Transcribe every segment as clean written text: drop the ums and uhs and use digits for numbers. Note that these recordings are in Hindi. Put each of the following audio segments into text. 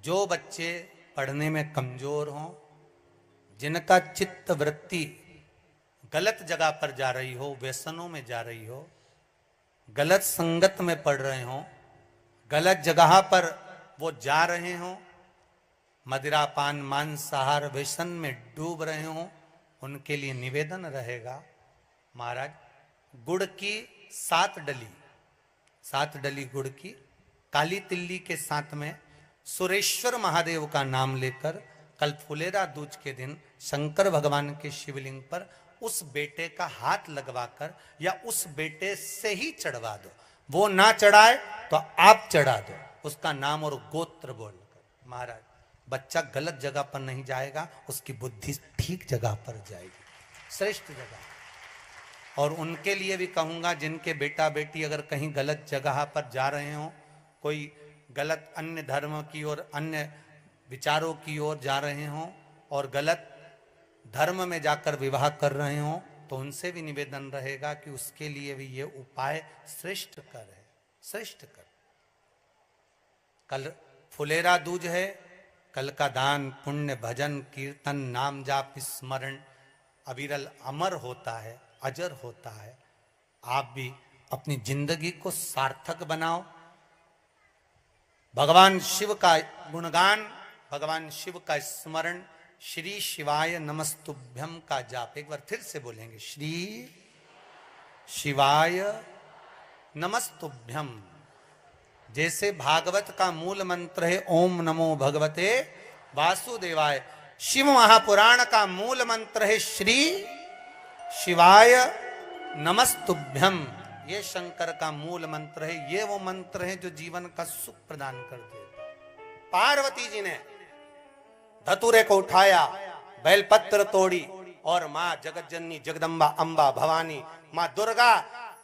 जो बच्चे पढ़ने में कमजोर हों, जिनका चित्त वृत्ति गलत जगह पर जा रही हो, व्यसनों में जा रही हो, गलत संगत में पढ़ रहे हो, गलत जगह पर वो जा रहे हो, मदिरापान मांसाहार व्यसन में डूब रहे हो, उनके लिए निवेदन रहेगा महाराज गुड़ की 7 डली गुड़ की काली तिल्ली के साथ में सुरेश्वर महादेव का नाम लेकर कल फुलेरा दूज के दिन शंकर भगवान के शिवलिंग पर उस बेटे का हाथ लगवाकर या उस बेटे से ही चढ़वा दो। वो ना चढ़ाए तो आप चढ़ा दो, उसका नाम और गोत्र बोलकर। महाराज बच्चा गलत जगह पर नहीं जाएगा, उसकी बुद्धि ठीक जगह पर जाएगी, श्रेष्ठ जगह। और उनके लिए भी कहूंगा जिनके बेटा बेटी अगर कहीं गलत जगह पर जा रहे हो, कोई गलत अन्य धर्म की ओर, अन्य विचारों की ओर जा रहे हो और गलत धर्म में जाकर विवाह कर रहे हो, तो उनसे भी निवेदन रहेगा कि उसके लिए भी ये उपाय श्रेष्ठ कर है, श्रेष्ठ कर। कल फुलेरा दूज है, कल का दान पुण्य भजन कीर्तन नाम जाप स्मरण अविरल अमर होता है, अजर होता है। आप भी अपनी जिंदगी को सार्थक बनाओ, भगवान शिव का गुणगान, भगवान शिव का स्मरण, श्री शिवाय नमस्तुभ्यम का जाप एक बार फिर से बोलेंगे, श्री शिवाय नमस्तुभ्यम। जैसे भागवत का मूल मंत्र है ओम नमो भगवते वासुदेवाय, शिव महापुराण का मूल मंत्र है श्री शिवाय नमस्तुभ्यम। ये शंकर का मूल मंत्र है, ये वो मंत्र है जो जीवन का सुख प्रदान करते हैं। पार्वती जी ने धतूरे को उठाया, बेलपत्र तोड़ी और मां जगतजननी जगदम्बा अंबा भवानी मां दुर्गा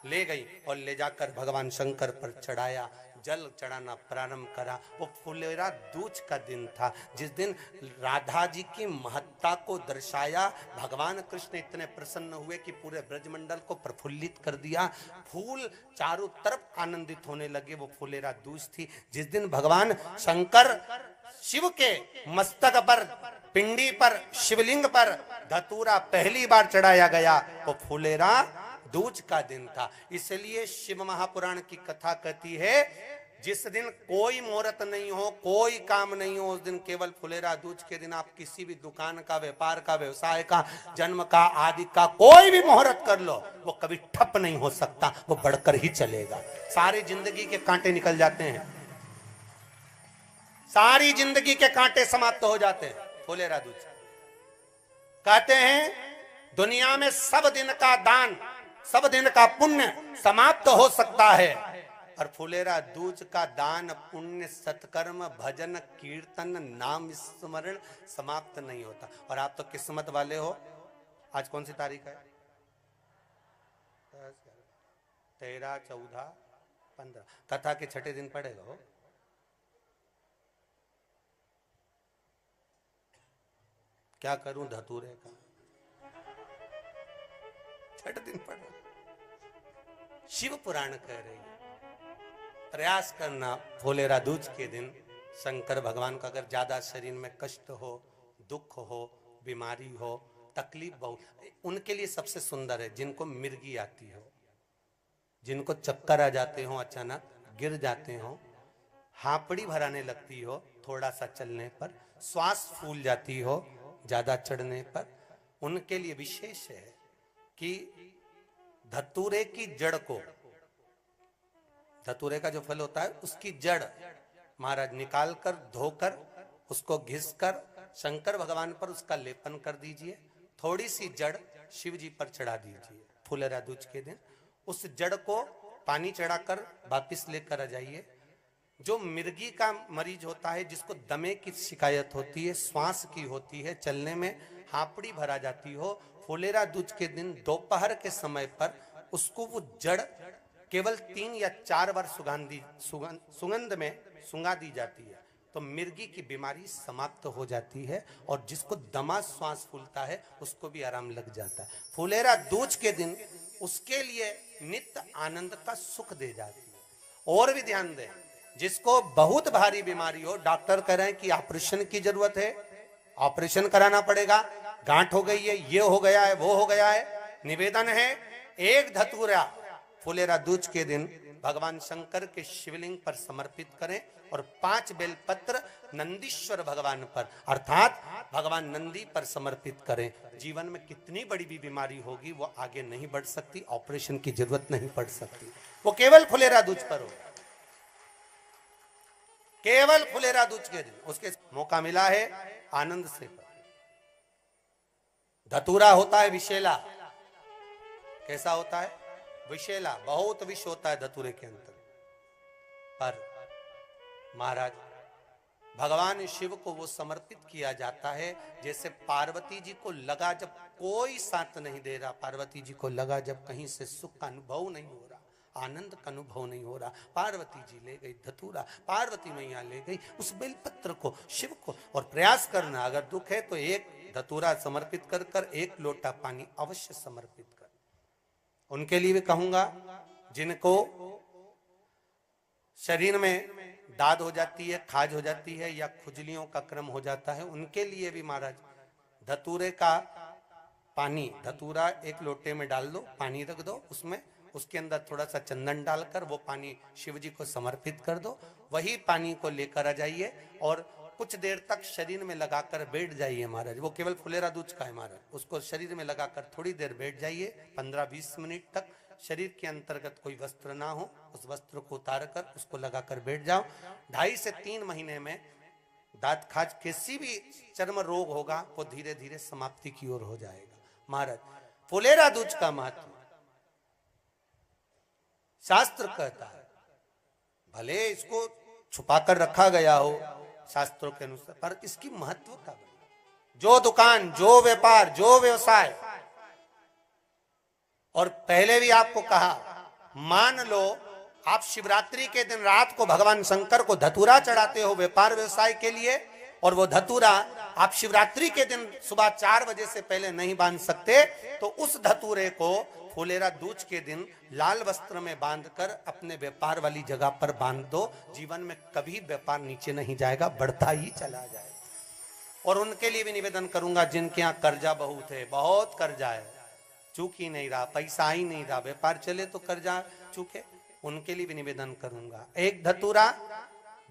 ले गई और ले जाकर भगवान शंकर पर चढ़ाया, जल चढ़ाना प्रारंभ करा। वो फुलेरा दूज का दिन था, जिस दिन राधा जी की महत्ता को दर्शाया। भगवान कृष्ण इतने प्रसन्न हुए कि पूरे ब्रजमंडल को प्रफुल्लित कर दिया, फूल चारों तरफ आनंदित होने लगे। वो फुलेरा दूज थी जिस दिन भगवान शंकर शिव के मस्तक पर, पिंडी पर, शिवलिंग पर धतूरा पहली बार चढ़ाया गया। वो फुलेरा दूज का दिन था। इसलिए शिव महापुराण की कथा कहती है जिस दिन कोई मुहूर्त नहीं हो, कोई काम नहीं हो, उस दिन केवल फुलेरा दूज के दिन आप किसी भी दुकान का, व्यापार का, व्यवसाय का, जन्म का, आदि का कोई भी मुहूर्त कर लो, वो कभी ठप नहीं हो सकता, वो बढ़कर ही चलेगा। सारी जिंदगी के कांटे निकल जाते हैं, सारी जिंदगी के कांटे समाप्त हो जाते हैं फुलेरा दूज। कहते हैं दुनिया में सब दिन का दान, सब दिन का पुण्य समाप्त हो सकता है, और फुलेरा दूज का दान पुण्य सत्कर्म भजन कीर्तन नाम स्मरण समाप्त नहीं होता। और आप तो किस्मत वाले हो, आज कौन सी तारीख है? 13, 14, 15 कथा के छठे दिन पड़ेगा हो। क्या करूं धतूरे का, छठ दिन पड़े। शिव पुराण कह रही है प्रयास करना फुलेरा दूज के दिन शंकर भगवान का, अगर ज्यादा शरीर में कष्ट हो, दुख हो, बीमारी हो, तकलीफ बहुत, उनके लिए सबसे सुंदर है जिनको मिर्गी आती हो, जिनको चक्कर आ जाते हो, अचानक गिर जाते हो, हापड़ी भराने लगती हो थोड़ा सा चलने पर, श्वास फूल जाती हो ज्यादा चढ़ने पर, उनके लिए विशेष है कि धतूरे की जड़ को, धतूरे का जो फल होता है उसकी जड़ महाराज निकाल कर, धोकर, उसको घिसकर शंकर भगवान पर उसका लेपन कर दीजिए। थोड़ी सी जड़ शिव जी पर चढ़ा दीजिए फुलेरा दूज के दिन। उस जड़ को पानी चढ़ाकर वापिस लेकर आ जाइए। जो मिर्गी का मरीज होता है, जिसको दमे की शिकायत होती है, श्वास की होती है, चलने में हापड़ी भरा जाती हो, फुलेरा दूज के दिन दोपहर के समय पर उसको वो जड़ केवल 3 या 4 बार सुगंध में सुंगा दी जाती है, तो मिर्गी की बीमारी समाप्त हो जाती है, और जिसको दमा श्वास फूलता है उसको भी आराम लग जाता है। फुलेरा दूज के दिन उसके लिए नित्य आनंद का सुख दे जाती है। और भी ध्यान दें, जिसको बहुत भारी बीमारी हो, डॉक्टर कह रहे हैं कि ऑपरेशन की जरूरत है, ऑपरेशन कराना पड़ेगा, गांठ हो गई है, ये हो गया है, वो हो गया है, निवेदन है एक धतूरा फुलेरा दूज के दिन भगवान शंकर के शिवलिंग पर समर्पित करें और 5 बेलपत्र नंदीश्वर भगवान पर अर्थात भगवान नंदी पर समर्पित करें। जीवन में कितनी बड़ी भी बीमारी होगी वो आगे नहीं बढ़ सकती, ऑपरेशन की जरूरत नहीं पड़ सकती, वो केवल फुलेरा दूज पर हो, केवल फुलेरा दूज के दिन उसके मौका मिला है, आनंद से कर। धतूरा होता है विषैला, कैसा होता है? विषैला, बहुत विष होता है धतूरे के अंदर। पर महाराज भगवान शिव को वो समर्पित किया जाता है जैसे पार्वती जी को लगा, जब कोई साथ नहीं दे रहा, पार्वती जी को लगा जब कहीं से सुख का अनुभव नहीं हो रहा, आनंद का अनुभव नहीं हो रहा, पार्वती जी ले गई धतूरा, पार्वती मैया ले गई उस बेलपत्र को शिव को। और प्रयास करना, अगर दुख है तो एक धतूरा समर्पित कर कर एक लोटा पानी अवश्य समर्पित कर। उनके लिए भी कहूंगा जिनको शरीर में दाद हो जाती है, खाज हो जाती है या खुजलियों का क्रम हो जाता है, उनके लिए भी महाराज धतूरे का पानी, धतूरा एक लोटे में डाल दो, पानी रख दो उसमें, उसके अंदर थोड़ा सा चंदन डालकर वो पानी शिव जी को समर्पित कर दो। वही पानी को लेकर आ जाइए और कुछ देर तक शरीर में लगाकर बैठ जाइए महाराज। वो केवल फुलेरा दूज का है महाराज, उसको शरीर में लगाकर थोड़ी देर बैठ जाइए, 15-20 मिनट तक। शरीर के अंतर्गत कोई वस्त्र ना हो, उस वस्त्र को उतार कर उसको लगाकर बैठ जाओ। 2.5 से 3 महीने में दांत खाज किसी भी चर्म रोग होगा वो धीरे धीरे समाप्ति की ओर हो जाएगा। महाराज फुलेरा दूज का महत्व शास्त्र कहता है, भले इसको छुपा कर रखा गया हो शास्त्रों के अनुसार, पर इसकी महत्व का जो दुकान, जो व्यापार, जो व्यवसाय, और पहले भी आपको कहा, मान लो आप शिवरात्रि के दिन रात को भगवान शंकर को धतूरा चढ़ाते हो व्यापार व्यवसाय के लिए, और वो धतूरा आप शिवरात्रि के दिन सुबह 4 बजे से पहले नहीं बांध सकते, तो उस धतूरे को फुलेरा दूज के दिन लाल वस्त्र में बांधकर अपने व्यापार वाली जगह पर बांध दो। जीवन में कभी व्यापार नीचे नहीं जाएगा, बढ़ता ही चला जाएगा। और उनके लिए भी निवेदन करूंगा जिनके यहाँ कर्जा बहुत है, बहुत कर्जा है, चूक ही नहीं रहा, पैसा ही नहीं रहा, व्यापार चले तो कर्जा चूके, उनके लिए भी निवेदन करूंगा। एक धतूरा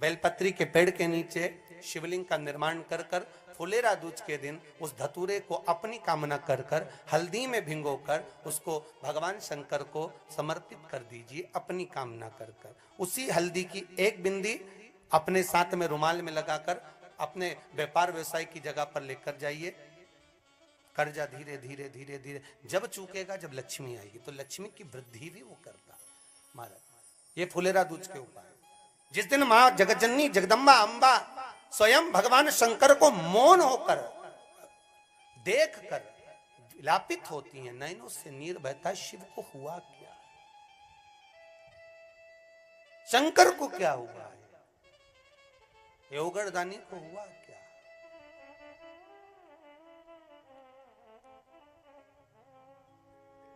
बेलपत्री के पेड़ के नीचे शिवलिंग का निर्माण कर कर फुलेरा दूज के दिन उस धतूरे को अपनी कामना कर कर हल्दी में भिंगोकर उसको भगवान शंकर को समर्पित कर दीजिए अपनी कामना कर कर। उसी हल्दी की एक बिंदी अपने साथ में रुमाल में लगाकर अपने व्यापार व्यवसाय की जगह पर लेकर जाइए। कर्जा धीरे धीरे धीरे धीरे जब चूकेगा, जब लक्ष्मी आएगी तो लक्ष्मी की वृद्धि भी वो करता। महाराज ये फुलेरा दूज के उपाय, जिस दिन मां जगज्जननी जगदम्बा अंबा स्वयं भगवान शंकर को मौन होकर देख कर विलापित होती हैं, नैनों से नीर बहता, शिव को हुआ क्या, शंकर को क्या हुआ है, योगरदानी को हुआ क्या।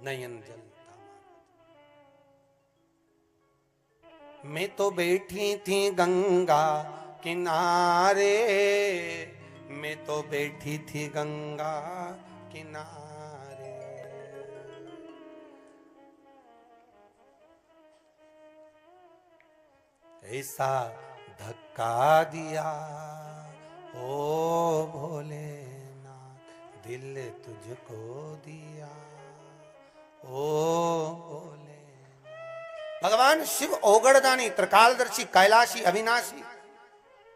नयन जलता, मैं तो बैठी थी गंगा किनारे, मैं तो बैठी थी गंगा किनारे, ऐसा धक्का दिया ओ भोलेनाथ, दिल तुझको दिया ओ भोले। भगवान शिव ओगड़दानी, त्रिकालदर्शी, कैलाशी, अविनाशी,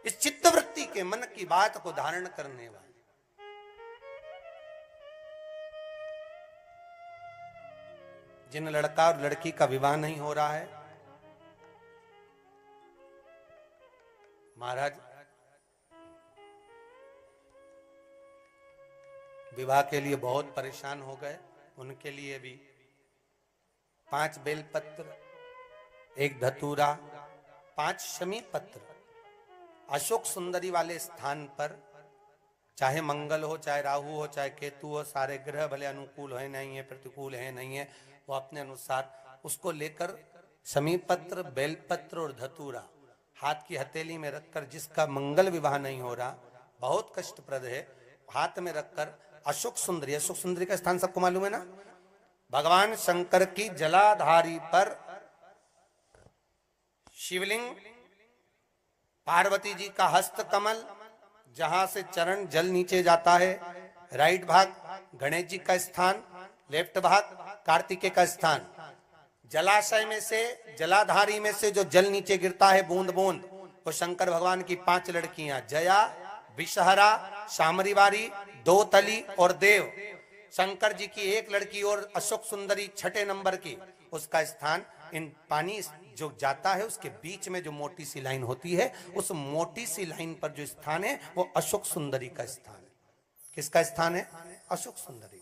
इस चित्तवृत्ति के मन की बात को धारण करने वाले, जिन लड़का और लड़की का विवाह नहीं हो रहा है, महाराज विवाह के लिए बहुत परेशान हो गए, उनके लिए भी 5 बेलपत्र, 1 धतूरा, 5 शमी पत्र अशोक सुंदरी वाले स्थान पर, चाहे मंगल हो, चाहे राहु हो, चाहे केतु हो, सारे ग्रह भले अनुकूल है नहीं है, प्रतिकूल है नहीं है, वो अपने अनुसार उसको लेकर शमी पत्र, बेलपत्र और धतूरा हाथ की हथेली में रखकर, जिसका मंगल विवाह नहीं हो रहा, बहुत कष्टप्रद है, हाथ में रखकर अशोक सुंदरी, अशोक सुंदरी का स्थान सबको मालूम है ना, भगवान शंकर की जलाधारी पर शिवलिंग, पार्वती जी का हस्त कमल, जहां से चरण जल नीचे जाता है, राइट भाग गणेश जी का स्थान, लेफ्ट भाग कार्तिकेय का स्थान। जलाशय में से, जलाधारी में से जो जल नीचे गिरता है बूंद बूंद, वो शंकर भगवान की 5 लड़कियां, जया, विषहरा, शामरीवारी, दोतली और देव। शंकर जी की 1 लड़की और अशोक सुंदरी 6 नंबर की, उसका स्थान, इन पानी जो जाता है उसके बीच में जो मोटी सी लाइन होती है, उस मोटी सी लाइन पर जो स्थान है वो अशोक सुंदरी का स्थान है। किसका स्थान है? अशोक सुंदरी।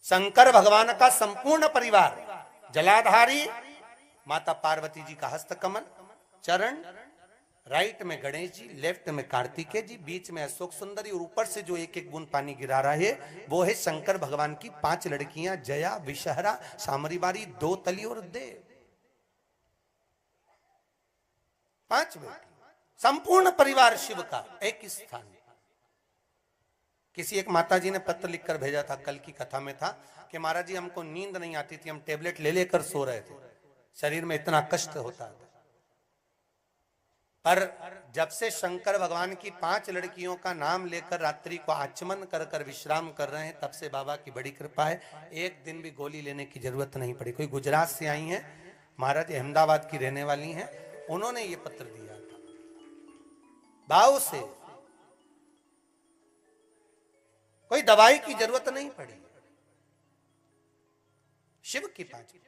शंकर भगवान का संपूर्ण परिवार, जलाधारी माता पार्वती जी का हस्तकमल, चरण, राइट में गणेश जी, लेफ्ट में कार्तिकेय जी, बीच में अशोक सुंदरी, और ऊपर से जो 1-1 बूंद पानी गिरा रहा है वो है शंकर भगवान की 5 लड़कियां, जया, विषहरा, शामरीवारी, दोतली और देव। 5 बेटी, संपूर्ण परिवार शिव का एक स्थान। किसी एक माता जी ने पत्र लिखकर भेजा था, कल की कथा में था कि महाराज जी हमको नींद नहीं आती थी, हम टेबलेट ले लेकर सो रहे थे, शरीर में इतना कष्ट होता था, पर जब से शंकर भगवान की 5 लड़कियों का नाम लेकर रात्रि को आचमन कर कर विश्राम कर रहे हैं, तब से बाबा की बड़ी कृपा है, एक दिन भी गोली लेने की जरूरत नहीं पड़ी। कोई गुजरात से आई हैं, महाराज अहमदाबाद की रहने वाली हैं, उन्होंने ये पत्र दिया था भाव से, कोई दवाई की जरूरत नहीं पड़ी। शिव की 5,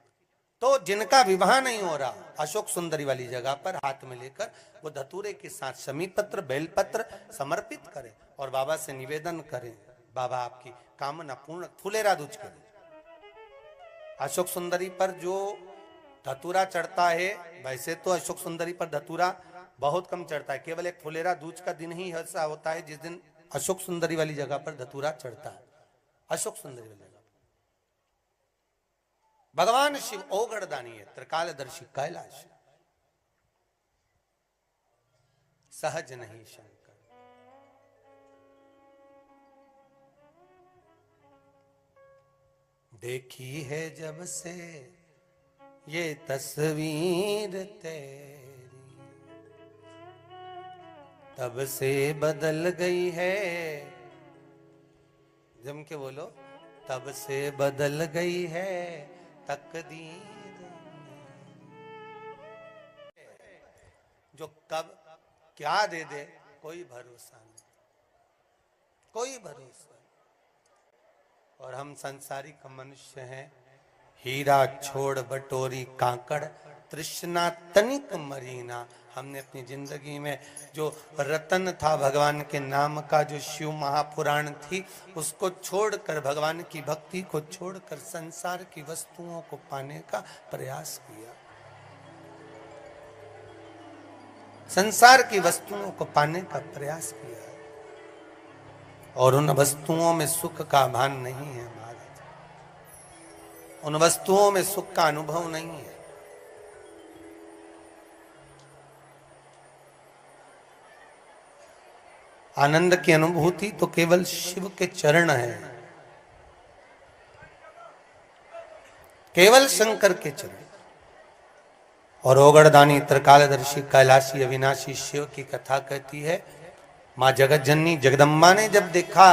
तो जिनका विवाह नहीं हो रहा, अशोक सुंदरी वाली जगह पर हाथ में लेकर वो धतूरे के साथ शमी पत्र, बेलपत्र समर्पित करें और बाबा से निवेदन करें, बाबा आपकी कामना पूर्ण, फुलेरा दूज करें। अशोक सुंदरी पर जो धतूरा चढ़ता है, वैसे तो अशोक सुंदरी पर धतूरा बहुत कम चढ़ता है, केवल एक फुलेरा दूज का दिन ही ऐसा होता है जिस दिन अशोक सुंदरी वाली जगह पर धतूरा चढ़ता है। अशोक सुंदरी वाली जगह भगवान शिव ओगड़दानी है, त्रिकालदर्शी कैलाश, सहज नहीं शंकर। देखी है जब से ये तस्वीर तेरी, तब से बदल गई है, जम के बोलो, तब से बदल गई है तकदीर। जो कब क्या दे दे कोई भरोसा नहीं, कोई भरोसा नहीं। और हम संसारिक मनुष्य हैं, हीरा छोड़ बटोरी कांकड़, तृष्णा तनिक मरीना। हमने अपनी जिंदगी में जो रतन था भगवान के नाम का, जो शिव महापुराण थी, उसको छोड़कर, भगवान की भक्ति को छोड़कर संसार की वस्तुओं को पाने का प्रयास किया। संसार की वस्तुओं को पाने का प्रयास किया और उन वस्तुओं में सुख का भान नहीं है महाराज, उन वस्तुओं में सुख का अनुभव नहीं है। आनंद की अनुभूति तो केवल शिव के चरण है, केवल शंकर के चरण। और ओगड़दानी त्रिकालदर्शी कैलाशी अविनाशी शिव की कथा कहती है, मां जगत जननी जगदम्बा ने जब देखा,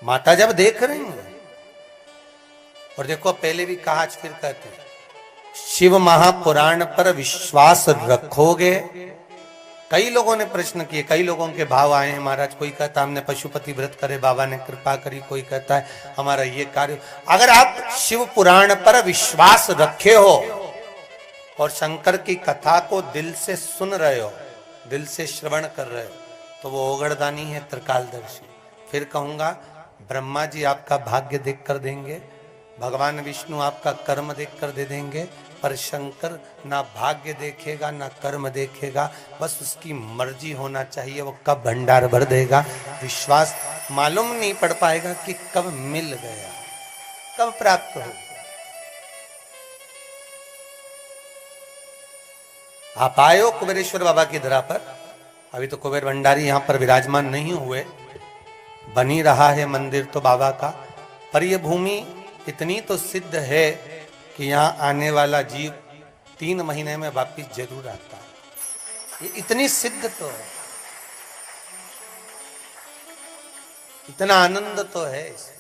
माता जब देख रही हैं, और देखो पहले भी कहा, आज फिर कहते हैं, शिव महापुराण पर विश्वास रखोगे। कई लोगों ने प्रश्न किए, कई लोगों के भाव आए हैं महाराज, कोई कहता हमने पशुपति व्रत करे, बाबा ने कृपा करी, कोई कहता है हमारा ये कार्य। अगर आप शिव पुराण पर विश्वास रखे हो और शंकर की कथा को दिल से सुन रहे हो, दिल से श्रवण कर रहे हो, तो वो ओगड़दानी है त्रिकालदर्शी। फिर कहूंगा, ब्रह्मा जी आपका भाग्य देख कर देंगे, भगवान विष्णु आपका कर्म देख कर दे देंगे, पर शंकर ना भाग्य देखेगा ना कर्म देखेगा, बस उसकी मर्जी होना चाहिए, वो कब भंडार भर देगा। विश्वास मालूम नहीं पड़ पाएगा कि कब मिल गया, कब प्राप्त हो। आप आए हो कुबेरेश्वर बाबा की धरा पर। अभी तो कुबेर भंडारी यहाँ पर विराजमान नहीं हुए, बनी रहा है मंदिर तो बाबा का, पर यह भूमि इतनी तो सिद्ध है कि यहाँ आने वाला जीव 3 महीने में वापिस जरूर आता है। ये इतनी सिद्ध तो है, इतना आनंद तो है इसमें।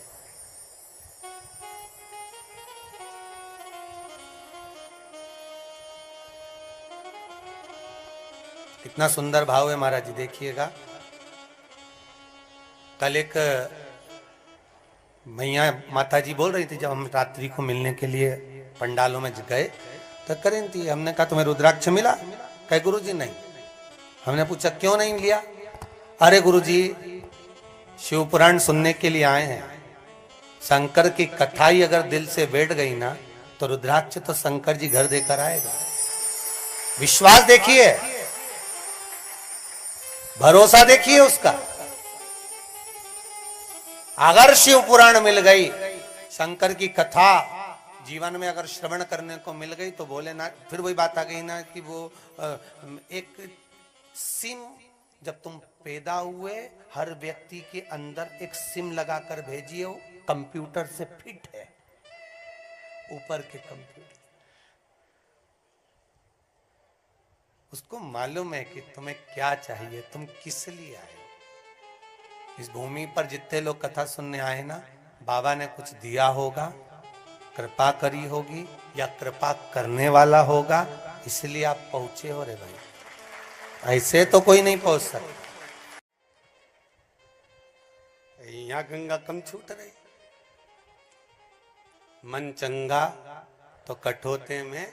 कितना सुंदर भाव है महाराज जी, देखिएगा। कल एक मैया माता जी बोल रही थी, जब हम रात्रि को मिलने के लिए पंडालों में गए तो करें थी, हमने कहा तुम्हें रुद्राक्ष मिला? कहे गुरु जी नहीं। हमने पूछा क्यों नहीं लिया? अरे गुरु जी शिव पुराण सुनने के लिए आए हैं, शंकर की कथा ही अगर दिल से बैठ गई ना तो रुद्राक्ष तो शंकर जी घर देकर आएगा। विश्वास देखिए, भरोसा देखिए उसका। अगर शिव पुराण मिल गई, शंकर की कथा जीवन में अगर श्रवण करने को मिल गई तो बोले ना, फिर वही बात आ गई ना कि वो एक सिम, जब तुम पैदा हुए हर व्यक्ति के अंदर एक सिम लगाकर भेजिए, वो कंप्यूटर से फिट है, ऊपर के कंप्यूटर। उसको मालूम है कि तुम्हें क्या चाहिए, तुम किस लिए आए हो। इस भूमि पर जितने लोग कथा सुनने आए ना, बाबा ने कुछ दिया होगा, कृपा करी होगी या कृपा करने वाला होगा, इसलिए आप पहुंचे हो रे भाई। ऐसे तो कोई नहीं पहुंच सकता। यहां गंगा कम छूट रही। मन चंगा तो कठोते में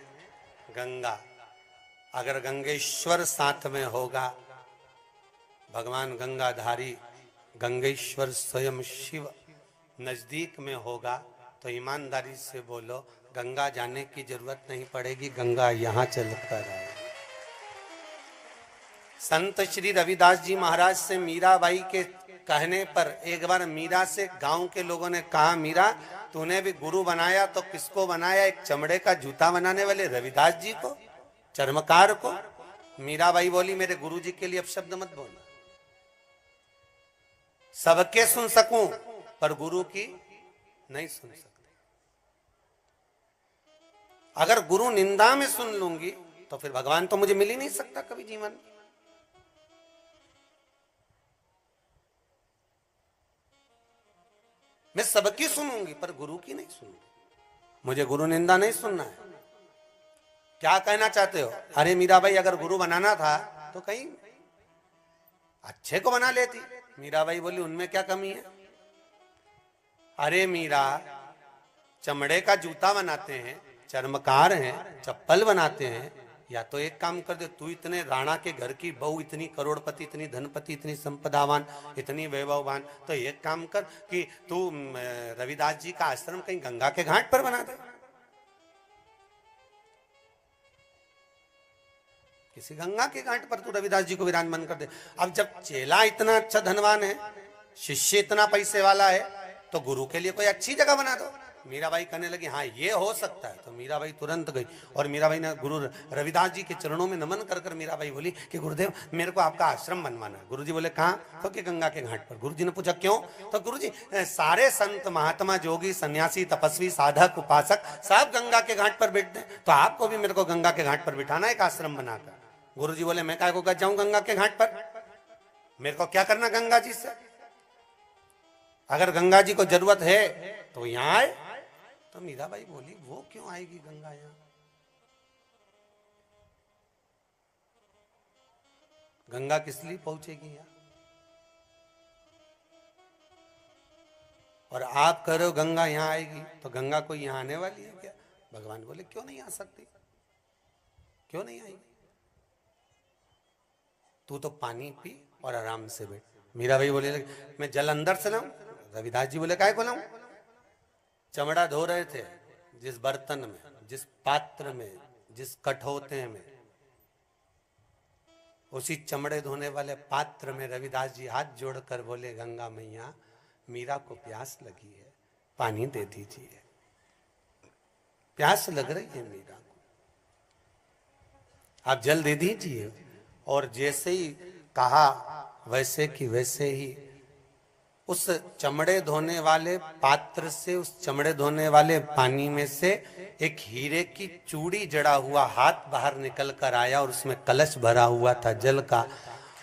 गंगा। अगर गंगेश्वर साथ में होगा, भगवान गंगाधारी गंगेश्वर स्वयं शिव नजदीक में होगा, तो ईमानदारी से बोलो गंगा जाने की जरूरत नहीं पड़ेगी, गंगा यहां चलकर आए। संत श्री रविदास जी महाराज से मीराबाई के कहने पर एक बार मीरा से गांव के लोगों ने कहा, मीरा तूने भी गुरु बनाया तो किसको बनाया? एक चमड़े का जूता बनाने वाले रविदास जी को, चर्मकार को। मीराबाई बोली, मेरे गुरु जी के लिए अब शब्द मत बोलना, सबके सुन सकूं पर गुरु की नहीं सुन सकते। अगर गुरु निंदा में सुन लूंगी तो फिर भगवान तो मुझे मिल ही नहीं सकता कभी जीवन में। मैं सबकी सुनूंगी पर गुरु की नहीं सुनूंगी। मुझे गुरु निंदा नहीं सुनना है। क्या कहना चाहते हो? अरे मीराबाई अगर गुरु बनाना था तो कहीं अच्छे को बना लेती। मीराबाई बोली, उनमें क्या कमी है? अरे मीरा, चमड़े का जूता बनाते हैं, चर्मकार हैं, चप्पल बनाते हैं, या तो एक काम कर दे, तू इतने राणा के घर की बहू, इतनी करोड़पति, इतनी धनपति, इतनी संपदावान, इतनी वैभववान, तो एक काम कर कि तू रविदास जी का आश्रम कहीं गंगा के घाट पर बना दे, किसी गंगा के घाट पर तू रविदास जी को विराजमान कर दे। अब जब चेला इतना अच्छा धनवान है, शिष्य इतना पैसे वाला है, तो गुरु के लिए कोई अच्छी जगह बना दो। मीराबाई कहने लगी, हाँ ये हो सकता है। तो मीराबाई तुरंत गई और मीराबाई ने गुरु रविदास जी के चरणों में नमन कर कर मीराबाई बोली कि गुरुदेव मेरे को आपका आश्रम बनवाना है। गुरुजी बोले, कहाँ? तो कि गंगा के घाट पर। गुरुजी ने पूछा क्यों? तो गुरुजी सारे संत महात्मा जोगी सन्यासी तपस्वी साधक उपासक सब गंगा के घाट पर बैठते हैं, तो आपको भी मेरे को गंगा के घाट पर बिठाना है एक आश्रम बनाकर। गुरुजी बोले, मैं काय को जाऊं गंगा के घाट पर? मेरे को क्या करना गंगा जी से? अगर गंगा जी को जरूरत है तो यहां आए। तो मीराबाई बोली, वो क्यों आएगी गंगा यहां? गंगा किस लिए पहुंचेगी यहां? और आप कह रहे हो गंगा यहां आएगी, तो गंगा कोई यहां आने वाली है क्या? भगवान बोले, क्यों नहीं आ सकती, क्यों नहीं आएगी? तू तो पानी पी और आराम से बैठ। मीराबाई बोले, मैं जल अंदर से लाऊं? रविदास जी बोले, काय को लाऊं? चमड़ा धो रहे थे, जिस बर्तन में, जिस पात्र में, जिस कठौते में, उसी चमड़े धोने वाले पात्र में रविदास जी हाथ जोड़कर बोले, गंगा मैया मीरा को प्यास लगी है, पानी दे दीजिए, प्यास लग रही है मीरा को। आप जल दे दीजिए। और जैसे ही कहा वैसे कि वैसे ही उस चमड़े धोने वाले पात्र से, उस चमड़े धोने वाले पानी में से एक हीरे की चूड़ी जड़ा हुआ हाथ बाहर निकल कर आया और उसमें कलश भरा हुआ था जल का।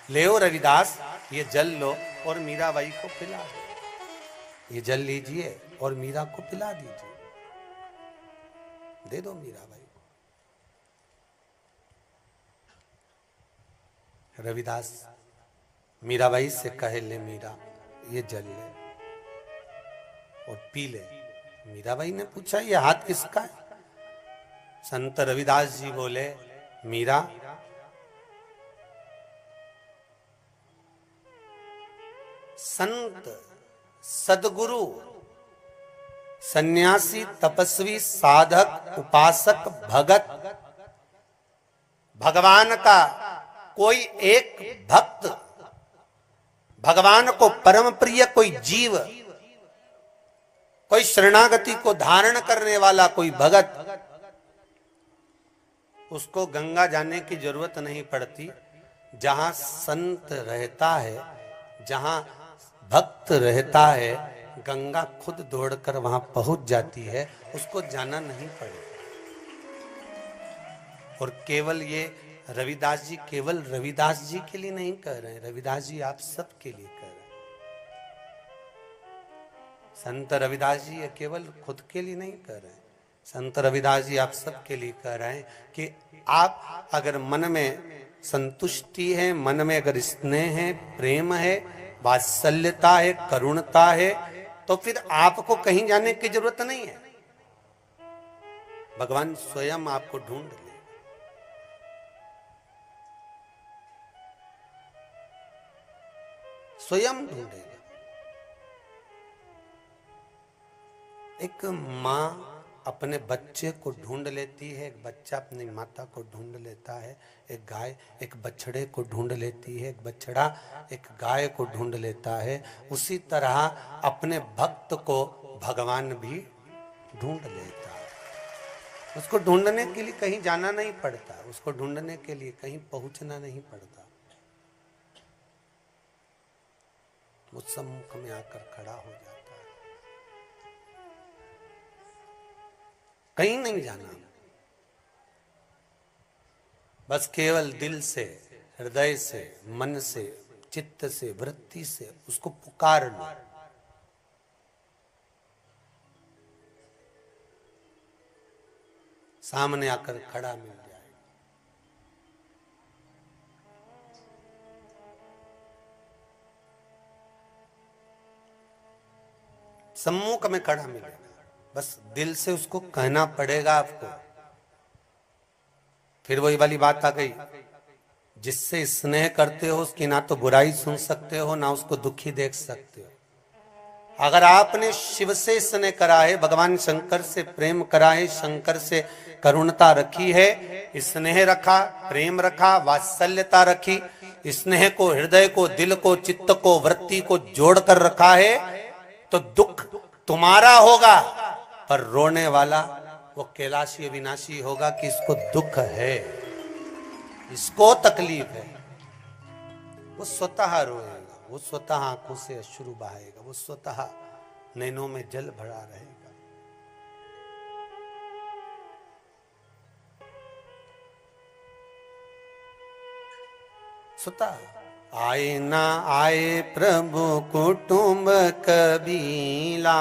ले रविदास, ये जल लो और मीराबाई को पिला दो। ये जल लीजिए और मीरा को पिला दीजिए, दे दो मीराबाई को। रविदास मीराबाई से कहे, ले मीरा ये जल ले और पी ले। मीराबाई ने पूछा, ये हाथ किसका है? संत रविदास जी बोले, मीरा संत सदगुरु सन्यासी तपस्वी साधक उपासक भगत भगवान का कोई एक भक्त, भगवान को परम प्रिय कोई जीव, कोई शरणागति को धारण करने वाला कोई भगत, उसको गंगा जाने की जरूरत नहीं पड़ती। जहां संत रहता है, जहां भक्त रहता है, गंगा खुद दौड़कर वहां पहुंच जाती है, उसको जाना नहीं पड़ेगा। और केवल ये रविदास जी केवल रविदास जी के लिए नहीं कह रहे हैं, रविदास जी आप सब के लिए कह रहे हैं। संत रविदास जी ये केवल खुद के लिए नहीं कह रहे हैं, संत रविदास जी आप सब के लिए कह रहे हैं कि आप अगर मन में संतुष्टि है, मन में अगर स्नेह है, प्रेम है, वात्सल्यता है, करुणता है, तो फिर आपको कहीं जाने की जरूरत नहीं है। भगवान स्वयं आपको ढूंढ ले, स्वयं ढूंढेगा। एक माँ अपने बच्चे को ढूंढ लेती है, एक बच्चा अपनी माता को ढूंढ लेता है, एक गाय एक बछड़े को ढूंढ लेती है, एक बछड़ा एक गाय को ढूंढ लेता है। उसी तरह अपने भक्त को भगवान भी ढूंढ लेता है। उसको ढूंढने के लिए कहीं जाना नहीं पड़ता, उसको ढूंढने के लिए कहीं पहुंचना नहीं पड़ता, वो सम्मुख में आकर खड़ा हो जाता है। कहीं नहीं जाना, बस केवल दिल से, हृदय से, मन से, चित्त से, वृत्ति से उसको पुकार लो। सामने आकर खड़ा मिल जाएगा। सम्मुख में खड़ा मिलेगा, बस दिल से उसको कहना पड़ेगा आपको। फिर वही वाली बात आ गई, जिससे स्नेह करते हो उसकी ना तो बुराई सुन सकते हो, ना उसको दुखी देख सकते हो। अगर आपने शिव से स्नेह करा है, भगवान शंकर से प्रेम करा है, शंकर से करुणता रखी है, स्नेह रखा, प्रेम रखा, वात्सल्यता रखी, स्नेह को, हृदय को, दिल को, चित्त को, वृत्ति को जोड़कर रखा है, तो दुख तुम्हारा होगा, पर रोने वाला वो कैलाशी विनाशी होगा कि इसको दुख है, इसको तकलीफ है। वो स्वतः रोएगा, वो स्वतः आंखों से अश्रु बहाएगा, वो स्वतः नैनों में जल भरा रहेगा। स्वतः आए ना आए प्रभु कुटुंब कबीला,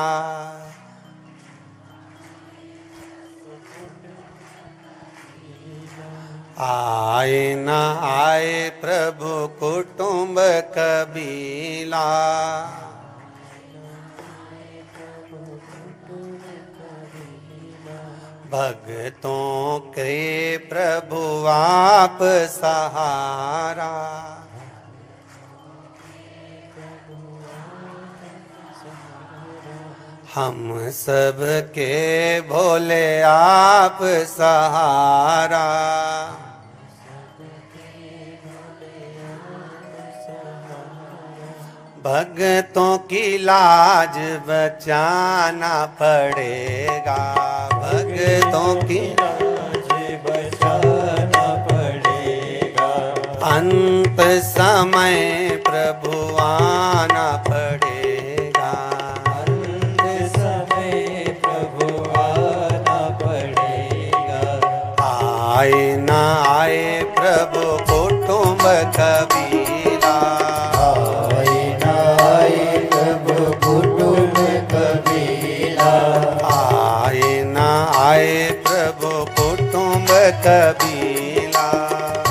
आए ना आए प्रभु कुटुंब कबीला, भक्तों के प्रभु आप सहारा, हम सब के भोले आप सहारा, भक्तों की लाज बचाना पड़ेगा, भक्तों की लाज बचाना पड़ेगा, अंत समय प्रभु आना पड़ेगा। अंत समय प्रभु आना पड़ेगा। आए ना आए प्रभु कुटुंब कबीला। आए ना आए प्रभु कुटुंब कबीला। आए ना आए प्रभु कुटुंब कबीला।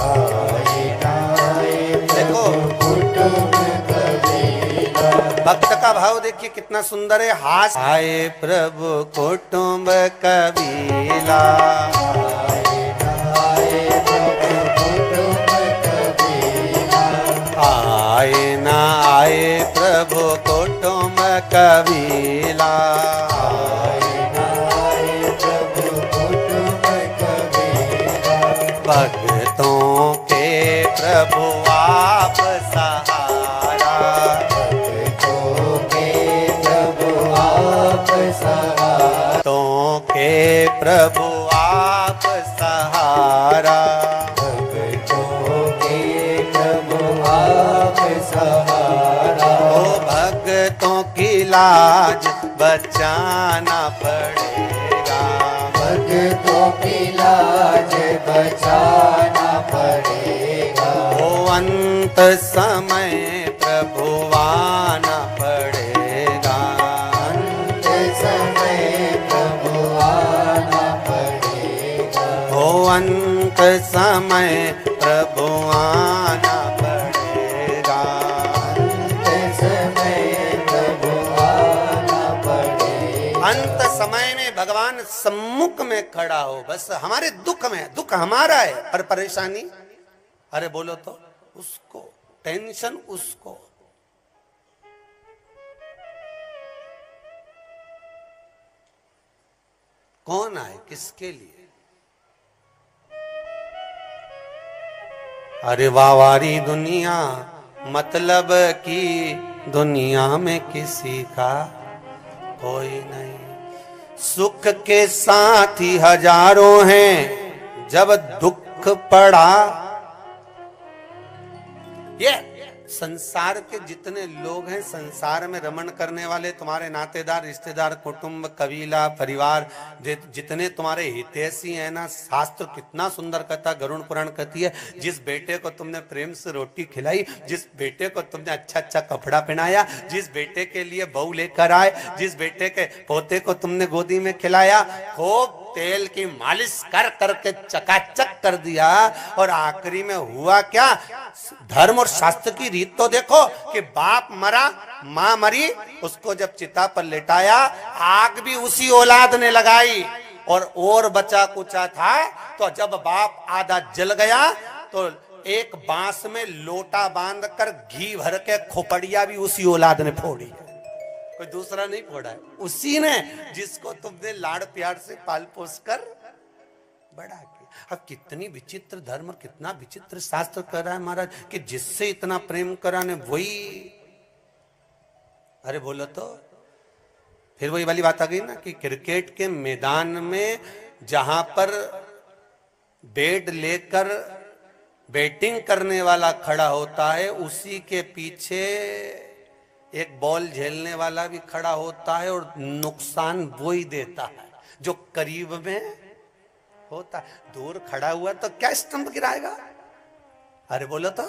आए ना आए देखो कुटुंब कबीला। भक्त का भाव देखिए कितना सुंदर है। हास आए प्रभु कुटुंब कबीला। आए ना आए प्रभु कुटुंब कबीला। आए ना आए प्रभु कुटुंब कबीला। आए ना आए प्रभु कुटुंब कबीला। भक्तों के प्रभु आप सहारा। भक्तों के प्रभु आप सहारा। भक्तों के प्रभु आप सहारा। भक्तों के प्रभु आप सहारा। ओ भक्तों की लाज बचाना पड़ेगा। भक्तों की लाज बचाना पड़ेगा। ओ अंत समय प्रभु आना पड़ेगा। अंत समय प्रभु आना पड़ेगा। ओ अंत समय प्रभु आना पड़ेगा। अंत समय प्रभु आना पड़ेगा। अंत समय में भगवान सम्मुख में खड़ा हो। बस हमारे दुख में, दुख हमारा है पर परेशानी, अरे बोलो तो उसको, टेंशन उसको। कौन आए, किसके लिए? अरे वावारी दुनिया, मतलब की दुनिया में किसी का कोई नहीं। सुख के साथी हजारों हैं, जब दुख पड़ा। ये संसार के जितने लोग हैं, संसार में रमण करने वाले तुम्हारे नातेदार, रिश्तेदार, कुटुंब, कबीला, परिवार, जितने तुम्हारे हितैषी हैं ना, शास्त्र कितना सुंदर कहता, गरुड़ पुराण कहती है, जिस बेटे को तुमने प्रेम से रोटी खिलाई, जिस बेटे को तुमने अच्छा अच्छा कपड़ा पहनाया, जिस बेटे के लिए बहू लेकर आए, जिस बेटे के पोते को तुमने गोदी में खिलाया, खूब तेल की मालिश कर करके चकाचक कर दिया, और आखिरी में हुआ क्या? धर्म और शास्त्र की रीत तो देखो कि बाप मरा, मां मरी, उसको जब चिता पर लेटाया, आग भी उसी औलाद ने लगाई, और बचा कुचा था तो जब बाप आधा जल गया तो एक बांस में लोटा बांधकर घी भर के खोपड़िया भी उसी औलाद ने फोड़ी। कोई दूसरा नहीं फोड़ा है, उसी ने, जिसको तुमने लाड़ प्यार से पाल पोस कर बड़ा किया। अब कितनी विचित्र धर्म और कितना विचित्र शास्त्र कर रहा है महाराज कि जिससे इतना प्रेम कराने वही, अरे बोलो तो फिर वही वाली बात आ गई ना कि क्रिकेट के मैदान में जहां पर बैट लेकर बैटिंग करने वाला खड़ा होता है, उसी के पीछे एक बॉल झेलने वाला भी खड़ा होता है, और नुकसान वो ही देता है जो करीब में होता है। दूर खड़ा हुआ तो क्या स्टंप गिराएगा? अरे बोलो तो,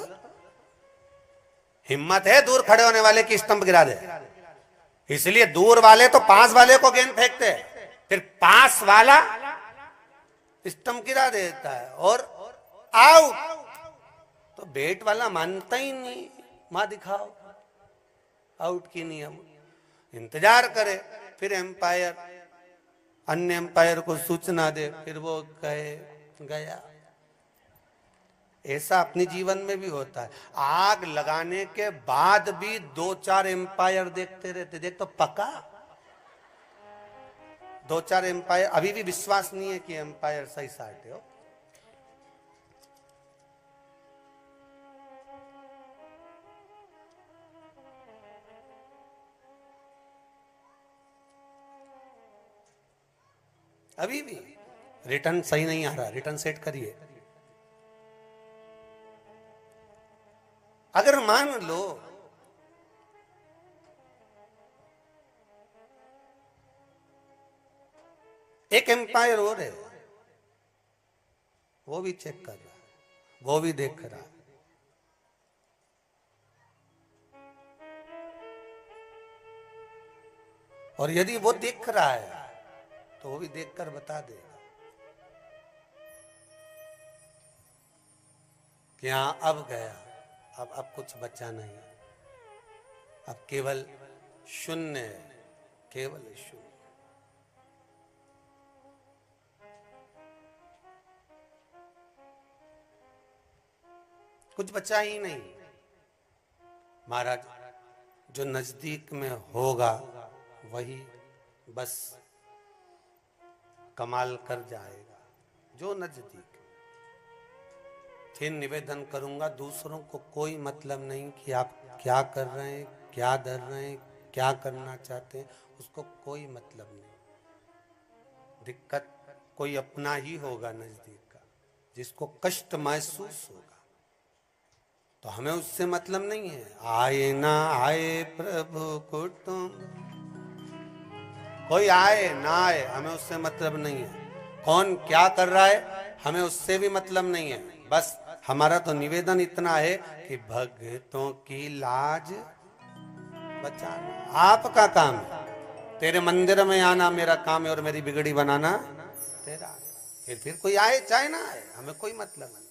हिम्मत है दूर खड़े होने वाले की स्टंप गिरा दे। इसलिए दूर वाले तो पास वाले को गेंद फेंकते हैं, फिर पास वाला स्टंप गिरा देता है और आउट। तो बैट वाला मानता ही नहीं, मां दिखाओ आउट की नियम, इंतजार करे, फिर एम्पायर अन्य एम्पायर को सूचना दे, फिर वो कहे गया। ऐसा अपने जीवन में भी होता है। आग लगाने के बाद भी 2-4 एम्पायर देखते रहते, देख तो पका। 2-4 एम्पायर, अभी भी विश्वास नहीं है कि एम्पायर सही साइड हो। अभी भी रिटर्न सही नहीं आ रहा, रिटर्न सेट करिए। अगर मान लो एक एम्पायर और है, वो भी चेक कर रहा है, वो भी देख रहा है, और यदि वो देख रहा है तो वो भी देखकर बता देगा कि हाँ अब गया, अब कुछ बचा नहीं, अब केवल शून्य है, केवल शून्य। कुछ बचा ही नहीं। महाराज, जो नजदीक में होगा वही बस कमाल कर जाएगा, जो नजदीक। फिर निवेदन करूंगा, दूसरों को कोई मतलब नहीं कि आप क्या कर रहे हैं, क्या डर रहे हैं, क्या करना चाहते हैं, उसको कोई मतलब नहीं। दिक्कत कोई अपना ही होगा नजदीक का, जिसको कष्ट महसूस होगा, तो हमें उससे मतलब नहीं है। आए ना आए प्रभु कुटुंब, कोई आए ना आए हमें उससे मतलब नहीं है। कौन क्या कर रहा है हमें उससे भी मतलब नहीं है। बस हमारा तो निवेदन इतना है कि भक्तों की लाज बचाना आपका काम है। तेरे मंदिर में आना मेरा काम है और मेरी बिगड़ी बनाना तेरा। फिर कोई आए चाहे ना आए, हमें कोई मतलब नहीं।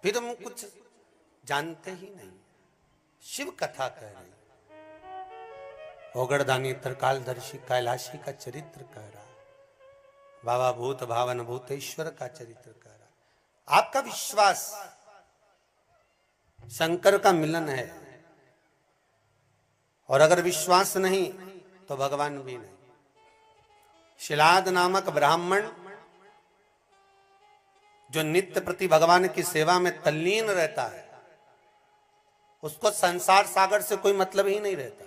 फिर हम कुछ जानते ही नहीं। शिव कथा कह रहे, ओगड़दानी त्रिकालदर्शी कैलाशी का चरित्र कह रहा, बाबा भूत भावन भूतेश्वर का चरित्र कह रहा। आपका विश्वास शंकर का मिलन है, और अगर विश्वास नहीं तो भगवान भी नहीं। शिलाद नामक ब्राह्मण जो नित्य प्रति भगवान की सेवा में तल्लीन रहता है, उसको संसार सागर से कोई मतलब ही नहीं रहता।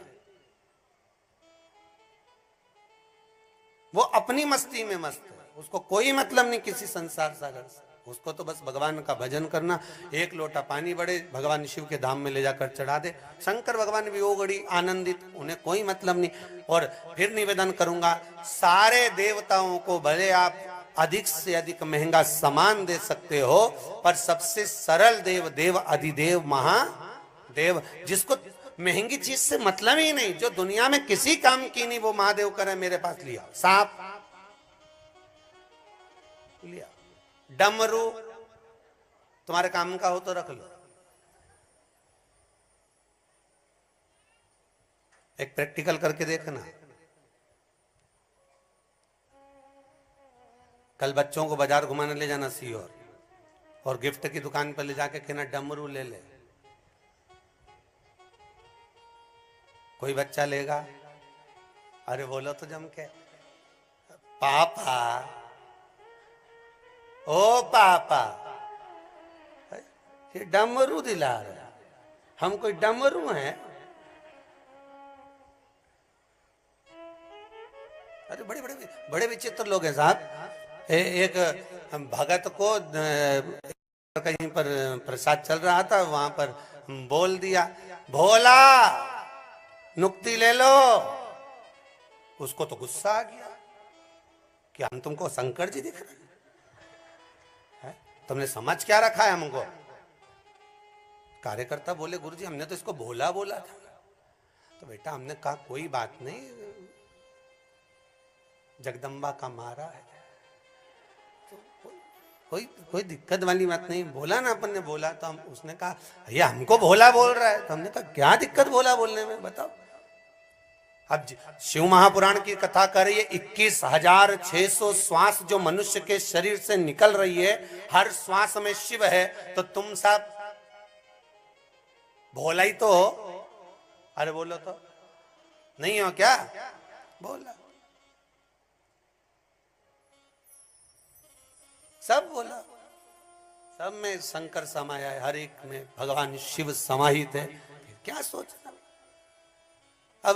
वो अपनी मस्ती में मस्त है, उसको कोई मतलब नहीं किसी संसार सागर से। उसको तो बस भगवान का भजन करना, एक लोटा पानी बड़े भगवान शिव के धाम में ले जाकर चढ़ा दे। शंकर भगवान भी वो बड़ी आनंदित, उन्हें कोई मतलब नहीं। और फिर निवेदन करूंगा, सारे देवताओं को भले आप अधिक से अधिक महंगा सामान दे सकते हो, पर सबसे सरल देव, देव अधिदेव महादेव, जिसको महंगी चीज से मतलब ही नहीं, जो दुनिया में किसी काम की नहीं, वो महादेव करे मेरे पास लिया। सांप लिया, डमरू तुम्हारे काम का हो तो रख लो। एक प्रैक्टिकल करके देखना। कल बच्चों को बाजार घुमाने ले जाना सीहोर, और गिफ्ट की दुकान पर ले जाके कहना डमरू ले ले। कोई बच्चा लेगा? अरे बोलो तो जम के, पापा, ओ पापा, ये डमरू दिला रहा, हम कोई डमरू हैं? अरे बड़े बड़े बड़े विचित्र लोग हैं साहब। एक भगत को कहीं पर प्रसाद चल रहा था, वहां पर बोल दिया, भोला नुक्ति ले लो। उसको तो गुस्सा आ गया कि हम तुमको शंकर जी दिख रहे हैं, तुमने समझ क्या रखा है हमको? कार्यकर्ता बोले, गुरुजी हमने तो इसको भोला बोला था। तो बेटा हमने कहा कोई बात नहीं, जगदम्बा का मारा है, तो कोई दिक्कत वाली बात नहीं। बोला ना अपन ने, बोला तो हम, उसने कहा भैया हमको भोला बोल रहा है। तो हमने कहा क्या दिक्कत भोला बोलने में, बताओ। अब शिव महापुराण की कथा कर रही है, 21,600 श्वास जो मनुष्य के शरीर से निकल रही है, हर श्वास में शिव है, तो तुम सब भोला ही तो हो। अरे बोलो तो, नहीं हो क्या? बोला, सब बोला, सब में शंकर समाया है, हर एक में भगवान शिव समाहित है। क्या सोचना? अब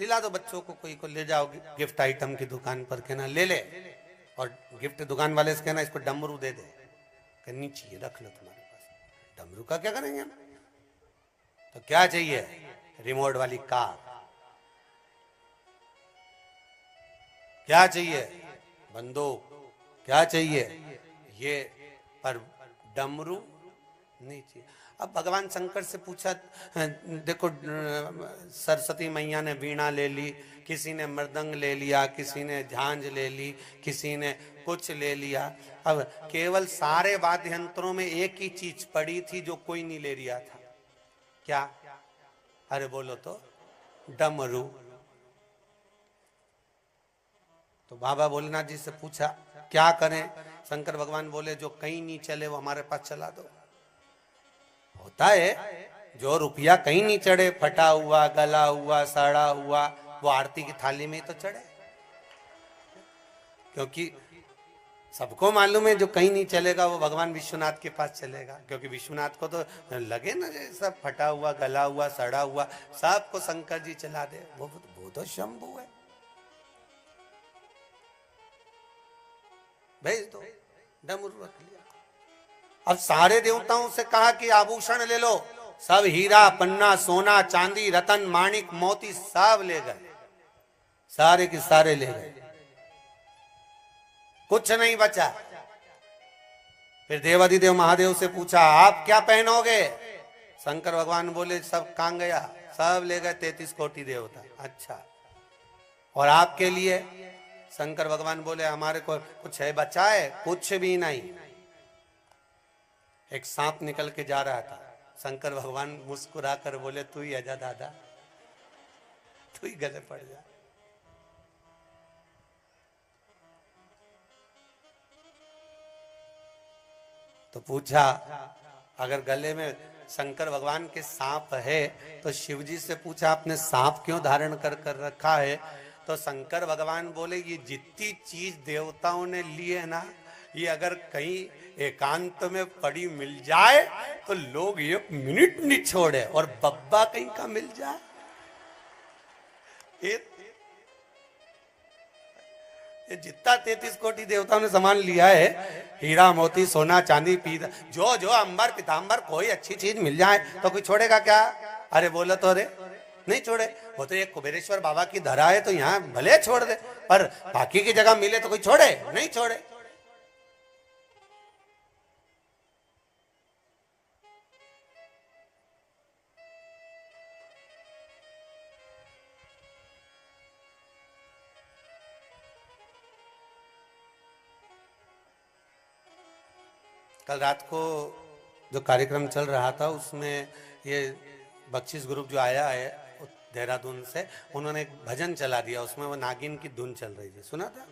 दिला दो बच्चों को, कोई को ले जाओ गिफ्ट आइटम की दुकान पर, कहना ले ले, और गिफ्ट दुकान वाले से कहना इसको डमरू दे दे, कहनी चाहिए रख लो तुम्हारे पास। डमरू का क्या करेंगे हम? तो क्या चाहिए? रिमोट वाली कार। क्या चाहिए? बंदूक। क्या चाहिए? ये, पर डमरू नहीं चाहिए। अब भगवान शंकर से पूछा, देखो सरस्वती मैया ने वीणा ले ली, किसी ने मृदंग ले लिया, किसी ने झांझ ले ली, किसी ने कुछ ले लिया। अब केवल सारे वाद्य यंत्रों में एक ही चीज पड़ी थी जो कोई नहीं ले लिया था। क्या? अरे बोलो तो, डमरू। तो बाबा भोलेनाथ जी से पूछा क्या करें? शंकर भगवान बोले जो कहीं नहीं चले वो हमारे पास चला दो। होता है जो रुपया कहीं नहीं चढ़े, फटा हुआ, गला हुआ, सड़ा हुआ, वो आरती की थाली में ही तो चढ़े। क्योंकि सबको मालूम है जो कहीं नहीं चलेगा वो भगवान विश्वनाथ के पास चलेगा, क्योंकि विश्वनाथ को तो लगे ना सब फटा हुआ, गला हुआ, सड़ा हुआ, सबको शंकर जी चला दे। वो तो शंभू है। भेज दो, डमरू रख लिया। अब सारे देवताओं से कहा कि आभूषण ले लो, सब हीरा पन्ना सोना चांदी रतन माणिक मोती सब ले गए, सारे के सारे ले गए, कुछ नहीं बचा। फिर देवाधिदेव महादेव से पूछा आप क्या पहनोगे? शंकर भगवान बोले सब कहां गया, सब ले गए 33 कोटि देवता। अच्छा, और आपके लिए? शंकर भगवान बोले हमारे को कुछ है बचा है? कुछ भी नहीं। एक सांप निकल के जा रहा था, शंकर भगवान मुस्कुरा कर बोले तू ही आजा दादा, तू ही गले पड़ जा। तो पूछा अगर गले में शंकर भगवान के सांप है तो शिवजी से पूछा आपने सांप क्यों धारण कर कर रखा है? तो शंकर भगवान बोले ये जितनी चीज देवताओं ने ली है ना, ये अगर कहीं एकांत में पड़ी मिल जाए तो लोग 1 मिनट नहीं छोड़े, और बब्बा कहीं का मिल जाए। ये जितना 33 कोटि देवताओं ने सामान लिया है, हीरा मोती सोना चांदी पीता, जो जो अंबर पीतांबर, कोई अच्छी चीज मिल जाए तो कोई छोड़ेगा क्या? अरे बोलो तो, अरे नहीं छोड़े। वो तो एक कुबेरेश्वर बाबा की धरा है तो यहाँ भले छोड़ दे, पर बाकी की जगह मिले तो कोई छोड़े? नहीं छोड़े। कल रात को जो कार्यक्रम चल रहा था उसमें ये बख्शिश ग्रुप जो आया है देहरादून से, उन्होंने एक भजन चला दिया, उसमें वो नागिन की धुन चल रही थी, सुना था?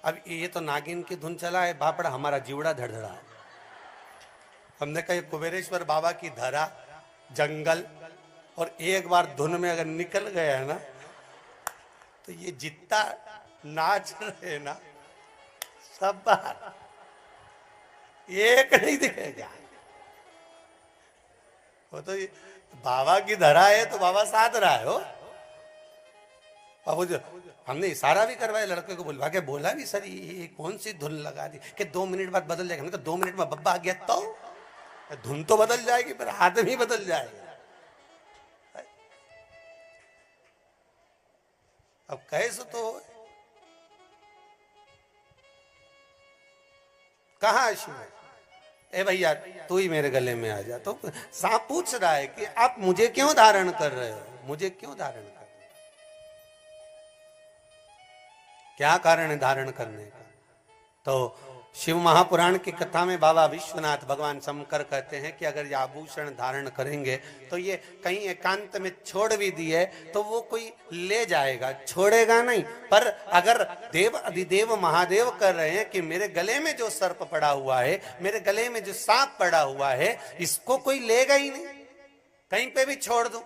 अब ये तो नागिन की धुन चला है, बापड़ा हमारा जीवड़ा धड़धड़ा है। हमने कहा कुबेरेश्वर बाबा की धरा जंगल, और एक बार धुन में अगर निकल गया है ना तो ये जितना नाच रहे ना सब बाहर, एक नहीं दिखेगा। वो तो बाबा की धरा है तो बाबा साथ रहा है हो। अब जो हमने इशारा भी करवाया, लड़के को बुलवा के बोला भी सर ये कौन सी धुन लगा दी कि 2 मिनट बाद बदल जाएगा। हमने कहा 2 मिनट में बब्बा आ गया तो धुन तो बदल जाएगी पर आदमी बदल जाएगा। अब कैसे तो कहा शिव, ए भैया तू ही मेरे गले में आ जा। तो सांप पूछ रहा है कि आप मुझे क्यों धारण कर रहे हो, मुझे क्यों धारण कर रहे हो, क्या कारण है धारण करने का? तो शिव महापुराण की कथा में बाबा विश्वनाथ भगवान शंकर कहते हैं कि अगर ये आभूषण धारण करेंगे तो ये कहीं एकांत में छोड़ भी दिए तो वो कोई ले जाएगा, छोड़ेगा नहीं। पर अगर देव अधिदेव महादेव कर रहे हैं कि मेरे गले में जो सर्प पड़ा हुआ है, मेरे गले में जो सांप पड़ा हुआ है, इसको कोई लेगा ही नहीं, कहीं पे भी छोड़ दो।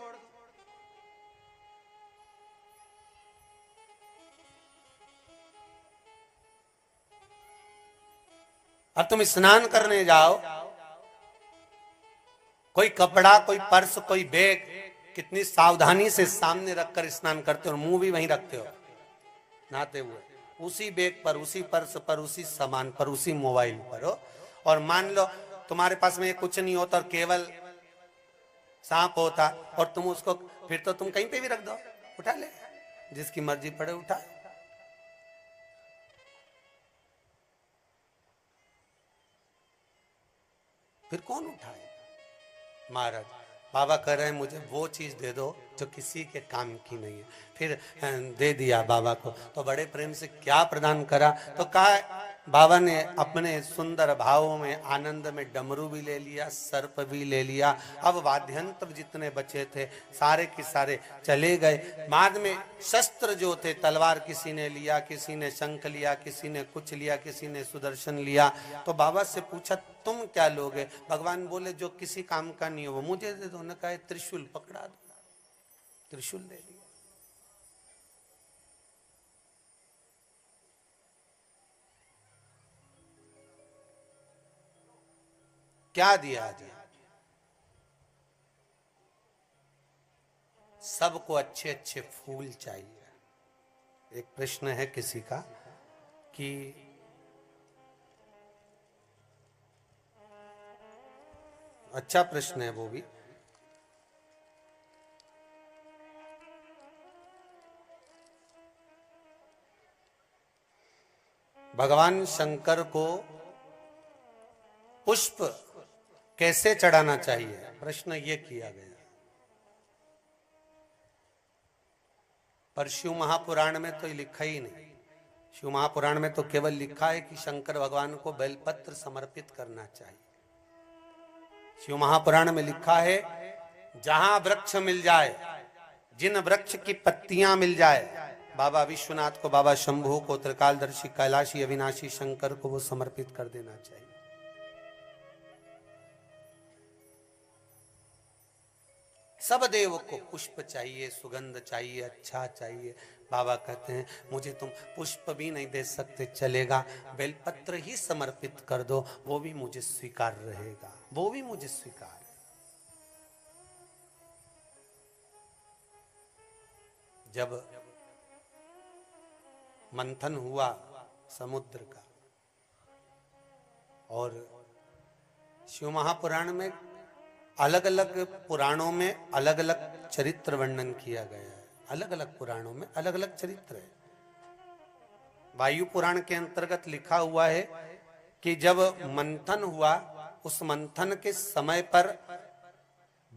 अब तुम स्नान करने जाओ कोई कपड़ा, कोई पर्स, कोई बैग, कितनी सावधानी से सामने रखकर स्नान करते हो और मुंह भी वहीं रखते हो नहाते हुए, उसी बैग पर, उसी पर्स पर, उसी सामान पर, उसी मोबाइल पर हो। और मान लो तुम्हारे पास में कुछ नहीं होता और केवल सांप होता और तुम उसको, फिर तो तुम कहीं पे भी रख दो, उठा ले, जिसकी मर्जी पड़े उठा। फिर कौन उठाए? महाराज बाबा कह रहे हैं मुझे वो चीज दे दो जो किसी के काम की नहीं है। फिर दे दिया बाबा को, तो बड़े प्रेम से क्या प्रदान करा, तो कहा बाबा ने अपने सुंदर भावों में, आनंद में डमरू भी ले लिया, सर्प भी ले लिया। अब वाद्यंत्र जितने बचे थे सारे के सारे चले गए। बाद में शस्त्र जो थे, तलवार किसी ने लिया, किसी ने शंख लिया, किसी ने कुछ लिया, किसी ने सुदर्शन लिया। तो बाबा से पूछा तुम क्या लोगे? भगवान बोले जो किसी काम का नहीं हो वो मुझे दे दो। ने कहा त्रिशूल पकड़ा दो, त्रिशूल दे दिया। क्या दिया? सबको अच्छे अच्छे फूल चाहिए। एक प्रश्न है किसी का कि अच्छा प्रश्न है वो भी, भगवान शंकर को पुष्प कैसे चढ़ाना चाहिए, प्रश्न ये किया गया। पर शिव महापुराण में तो लिखा ही नहीं। शिव महापुराण में तो केवल लिखा है कि शंकर भगवान को बेलपत्र समर्पित करना चाहिए। शिव महापुराण में लिखा है जहां वृक्ष मिल जाए, जिन वृक्ष की पत्तियां मिल जाए, बाबा विश्वनाथ को, बाबा शंभू को, त्रिकालदर्शी कैलाशी अविनाशी शंकर को वो समर्पित कर देना चाहिए। सब देव को पुष्प चाहिए, सुगंध चाहिए, अच्छा चाहिए। बाबा कहते हैं मुझे तुम पुष्प भी नहीं दे सकते चलेगा, बेलपत्र ही समर्पित कर दो, वो भी मुझे स्वीकार रहेगा, वो भी मुझे स्वीकार है। जब मंथन हुआ समुद्र का, और शिव महापुराण में अलग अलग पुराणों में अलग अलग चरित्र वर्णन किया गया है। अलग अलग पुराणों में अलग अलग चरित्र है। वायु पुराण के अंतर्गत लिखा हुआ है कि जब मंथन हुआ, उस मंथन के समय पर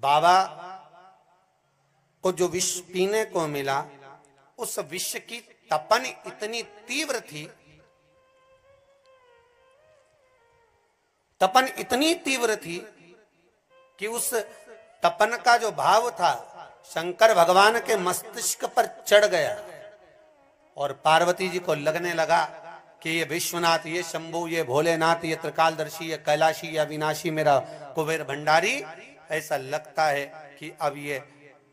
बाबा को जो विष पीने को मिला, उस विष की तपन इतनी तीव्र थी, तपन इतनी तीव्र थी कि उस तपन का जो भाव था शंकर भगवान के मस्तिष्क पर चढ़ गया और पार्वती जी को लगने लगा कि ये विश्वनाथ, ये शंभू, ये भोलेनाथ, ये त्रिकालदर्शी, ये कैलाशी, ये अविनाशी, मेरा कुबेर भंडारी, ऐसा लगता है कि अब ये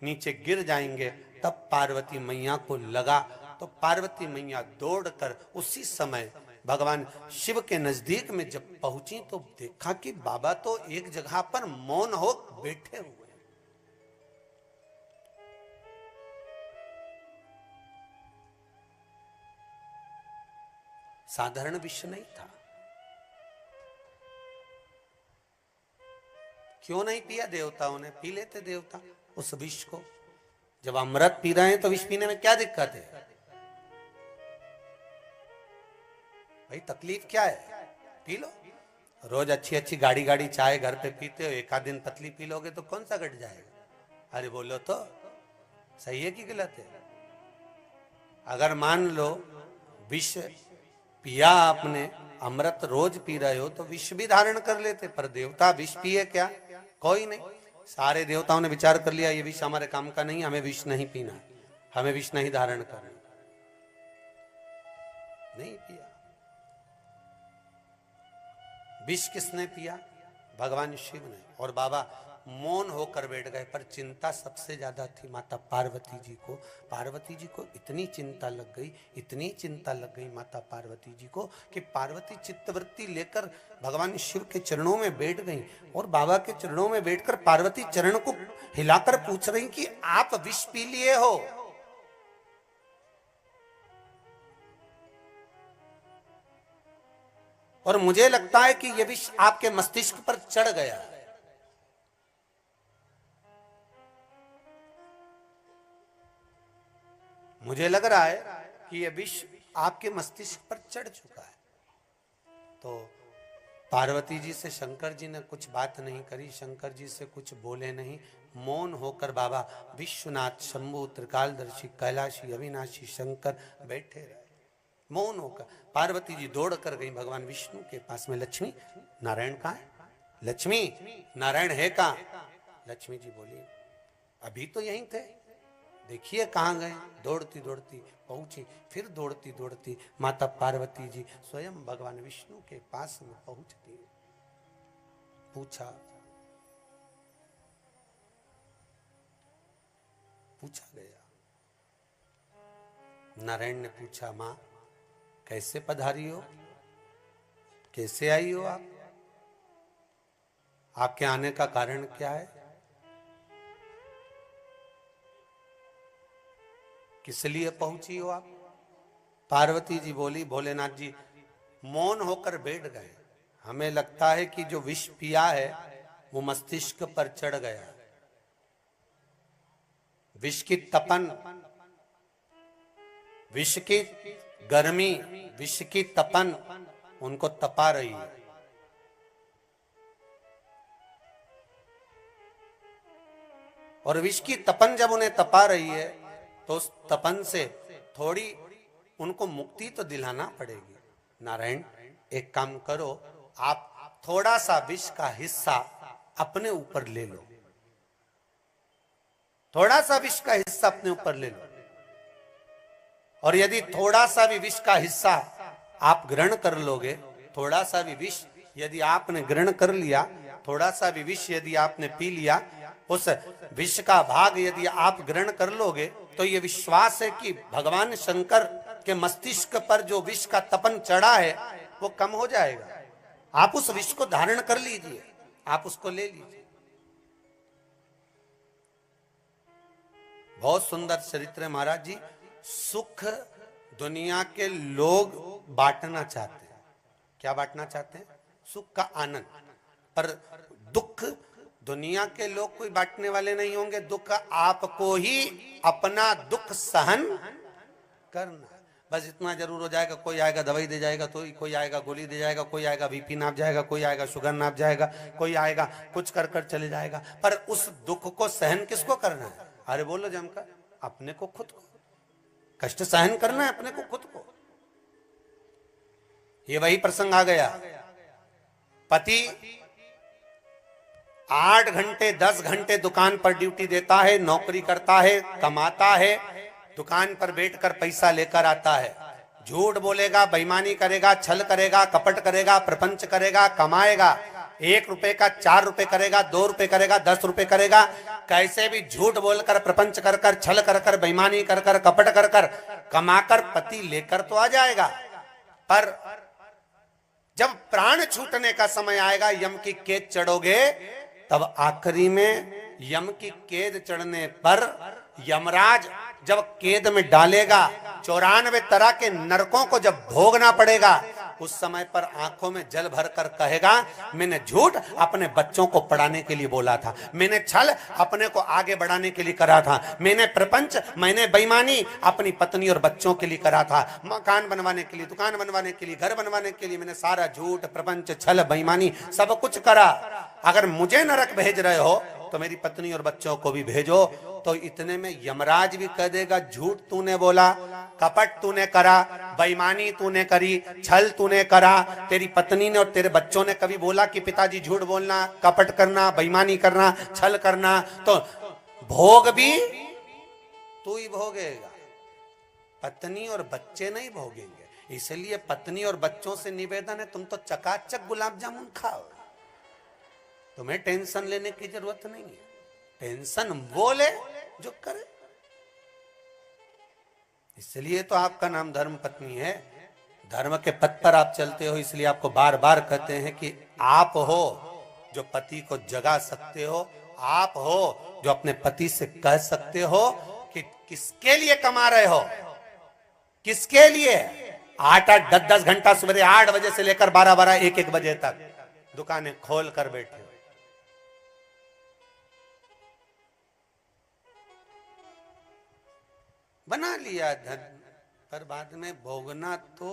नीचे गिर जाएंगे। तब पार्वती मैया को लगा, तो पार्वती मैया दौड़कर उसी समय भगवान शिव के नजदीक में जब पहुंची तो देखा कि बाबा तो एक जगह पर मौन हो बैठे हुए। साधारण विष नहीं था। क्यों नहीं पिया? देवताओं ने पी लेते, देवता उस विष को। जब अमृत पी रहे हैं तो विष पीने में क्या दिक्कत है भाई? तकलीफ क्या है? P low. रोज अच्छी अच्छी गाड़ी चाय घर पे पीते हो, एक आध दिन पतली पी लोगे तो कौन सा घट जाएगा? अरे बोलो तो, सही है कि गलत है? अगर मान लो विष पिया आपने, अमृत रोज पी रहे हो तो विष भी धारण कर लेते, पर देवता विष पिए क्या? कोई नहीं। सारे देवताओं ने विचार कर लिया ये विष हमारे काम का नहीं, हमें विष नहीं पीना, हमें विष नहीं धारण करना। नहीं पिया। विष किसने पिया? भगवान शिव ने। और बाबा मौन होकर बैठ गए। पर चिंता सबसे ज्यादा थी माता पार्वती जी को। पार्वती जी को इतनी चिंता लग गई, इतनी चिंता लग गई माता पार्वती जी को कि पार्वती चित्तवृत्ति लेकर भगवान शिव के चरणों में बैठ गई और बाबा के चरणों में बैठकर पार्वती चरण को हिलाकर पूछ रही कि आप विष पी लिए हो। और मुझे लगता है कि यह विष आपके मस्तिष्क पर चढ़ गया। मुझे लग रहा है कि यह विष आपके मस्तिष्क पर चढ़ चुका है। तो पार्वती जी से शंकर जी ने कुछ बात नहीं करी, शंकर जी से कुछ बोले नहीं। मौन होकर बाबा विश्वनाथ, शंभु, त्रिकालदर्शी, कैलाशी, अविनाशी शंकर बैठे रहे मौन होकर। पार्वती जी दौड़ कर गई भगवान विष्णु के पास में। लक्ष्मी, नारायण कहाँ है? लक्ष्मी, नारायण है कहाँ? लक्ष्मी जी बोली अभी तो यहीं थे, देखिए कहाँ गए। दौड़ती दौड़ती पहुंची, फिर दौड़ती दौड़ती माता पार्वती जी स्वयं भगवान विष्णु के पास में पहुंचती। पूछा गया। नारायण ने पूछा, मां कैसे पधारी हो, कैसे आई हो आप, आपके आने का कारण क्या है, किस लिए पहुंची हो आप? पार्वती जी बोली, भोलेनाथ जी मौन होकर बैठ गए। हमें लगता है कि जो विष पिया है वो मस्तिष्क पर चढ़ गया। विष की तपन, विष की गर्मी, विष की तपन उनको तपा रही है। और विष की तपन जब उन्हें तपा रही है तो उस तपन से थोड़ी उनको मुक्ति तो दिलाना पड़ेगी। नारायण एक काम करो, आप थोड़ा सा विष का हिस्सा अपने ऊपर ले लो, थोड़ा सा विष का हिस्सा अपने ऊपर ले लो। और यदि थोड़ा सा भी विष का हिस्सा आप ग्रहण कर लोगे, थोड़ा सा भी विष यदि आपने ग्रहण कर लिया, थोड़ा सा भी विष यदि आपने पी लिया, उस विष का भाग यदि आप ग्रहण कर लोगे तो ये विश्वास है कि भगवान शंकर के मस्तिष्क पर जो विष का तपन चढ़ा है वो कम हो जाएगा। आप उस विष को धारण कर लीजिए, आप उसको ले लीजिए। बहुत सुंदर चरित्र है महाराज जी। सुख दुनिया के लोग बांटना चाहते हैं। क्या बांटना चाहते हैं? सुख का आनंद। पर दुख दुनिया के लोग कोई बांटने वाले नहीं होंगे। दुख आपको ही अपना दुख सहन करना। बस इतना जरूर हो जाएगा, कोई आएगा दवाई दे जाएगा, तो कोई आएगा गोली दे जाएगा, कोई आएगा बीपी नाप जाएगा, कोई आएगा शुगर नाप जाएगा, कोई आएगा कुछ कर कर चले जाएगा। पर उस दुख को सहन किसको करना है? अरे बोलो जमकर, अपने को, खुद को। कष्ट सहन करना है अपने को, खुद को। ये वही प्रसंग आ गया। पति 8 घंटे 10 घंटे दुकान पर ड्यूटी देता है, नौकरी करता है, कमाता है, दुकान पर बैठकर पैसा लेकर आता है। झूठ बोलेगा, बेईमानी करेगा, छल करेगा, कपट करेगा, प्रपंच करेगा, कमाएगा। 1 रुपए का 4 रुपए करेगा, 2 रुपए करेगा, 10 रुपए करेगा। कैसे भी झूठ बोलकर, प्रपंच कर कर, छल कर कर, बेईमानी कर कर, कपट कर कर, कमाकर पति लेकर तो आ जाएगा। पर जब प्राण छूटने का समय आएगा, यम की कैद चढ़ोगे, तब आखिरी में यम की कैद चढ़ने पर यमराज जब कैद में डालेगा, 94 तरह के नरकों को जब भोगना पड़ेगा, उस समय पर आंखों में जल भरकर कहेगा, मैंने झूठ अपने बच्चों को पढ़ाने के लिए बोला था, मैंने छल अपने को आगे बढ़ाने के लिए करा था, मैंने प्रपंच, मैंने बेईमानी अपनी पत्नी और बच्चों के लिए करा था, मकान बनवाने के लिए, दुकान बनवाने के लिए, घर बनवाने के लिए मैंने सारा झूठ, प्रपंच, छल, बेईमानी सब कुछ करा। अगर मुझे नरक भेज रहे हो तो मेरी पत्नी और बच्चों को भी भेजो। तो इतने में यमराज भी कह देगा, झूठ तूने बोला, कपट तूने करा, बेईमानी तूने करी, छल तूने करा। तेरी पत्नी ने और तेरे बच्चों ने कभी बोला कि पिताजी झूठ बोलना, कपट करना, बेईमानी करना, छल करना? तो भोग भी तू ही भोगेगा, पत्नी और बच्चे नहीं भोगेंगे। इसलिए पत्नी और बच्चों से निवेदन है, तुम तो चकाचक गुलाब जामुन खाओ, तुम्हें टेंशन लेने की जरूरत नहीं है। टेंशन वो ले जो करे। इसलिए तो आपका नाम धर्म पत्नी है। धर्म के पथ पर आप चलते हो, इसलिए आपको बार बार कहते हैं कि आप हो जो पति को जगा सकते हो, आप हो जो अपने पति से कह सकते हो कि किसके लिए कमा रहे हो, किसके लिए। 8-8 10-10 घंटा सवेरे 8 बजे से लेकर 12-12 1-1 बजे तक दुकानें खोल कर बैठे हो। बना लिया धन, पर बाद में भोगना तो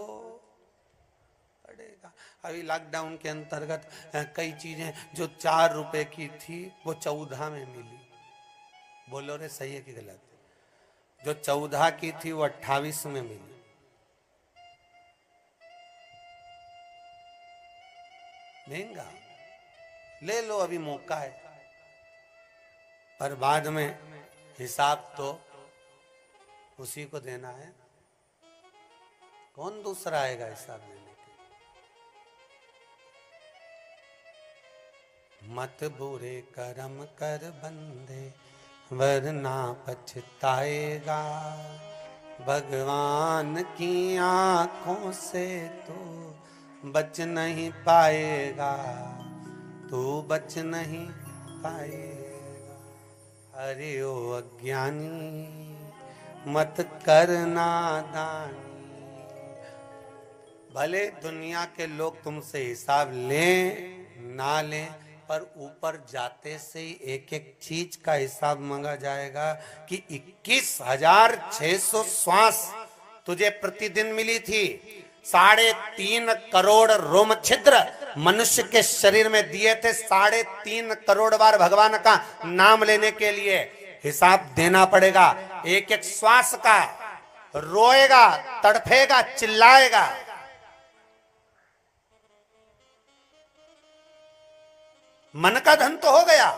पड़ेगा। अभी लॉकडाउन के अंतर्गत कई चीजें जो 4 रुपए की थी वो 14 में मिली। बोलो रे सही है कि गलत? जो 14 की थी वो 28 में मिली। महंगा ले लो, अभी मौका है, पर बाद में हिसाब तो उसी को देना है। कौन दूसरा आएगा हिसाब लेने के? मत बुरे कर्म कर बंदे वरना पछताएगा। भगवान की आंखों से तू बच नहीं पाएगा, तू बच नहीं पाएगा। अरे ओ अज्ञानी मत करना दानी। भले दुनिया के लोग तुमसे हिसाब लें ना लें, पर ऊपर जाते से ही एक एक चीज का हिसाब मांगा जाएगा कि 21,600 श्वास तुझे प्रतिदिन मिली थी। 3.5 करोड़ रोम छिद्र मनुष्य के शरीर में दिए थे। 3.5 करोड़ बार भगवान का नाम लेने के लिए हिसाब देना पड़ेगा। एक एक श्वास का रोएगा, तड़फेगा, चिल्लाएगा। मन का धन तो हो गया,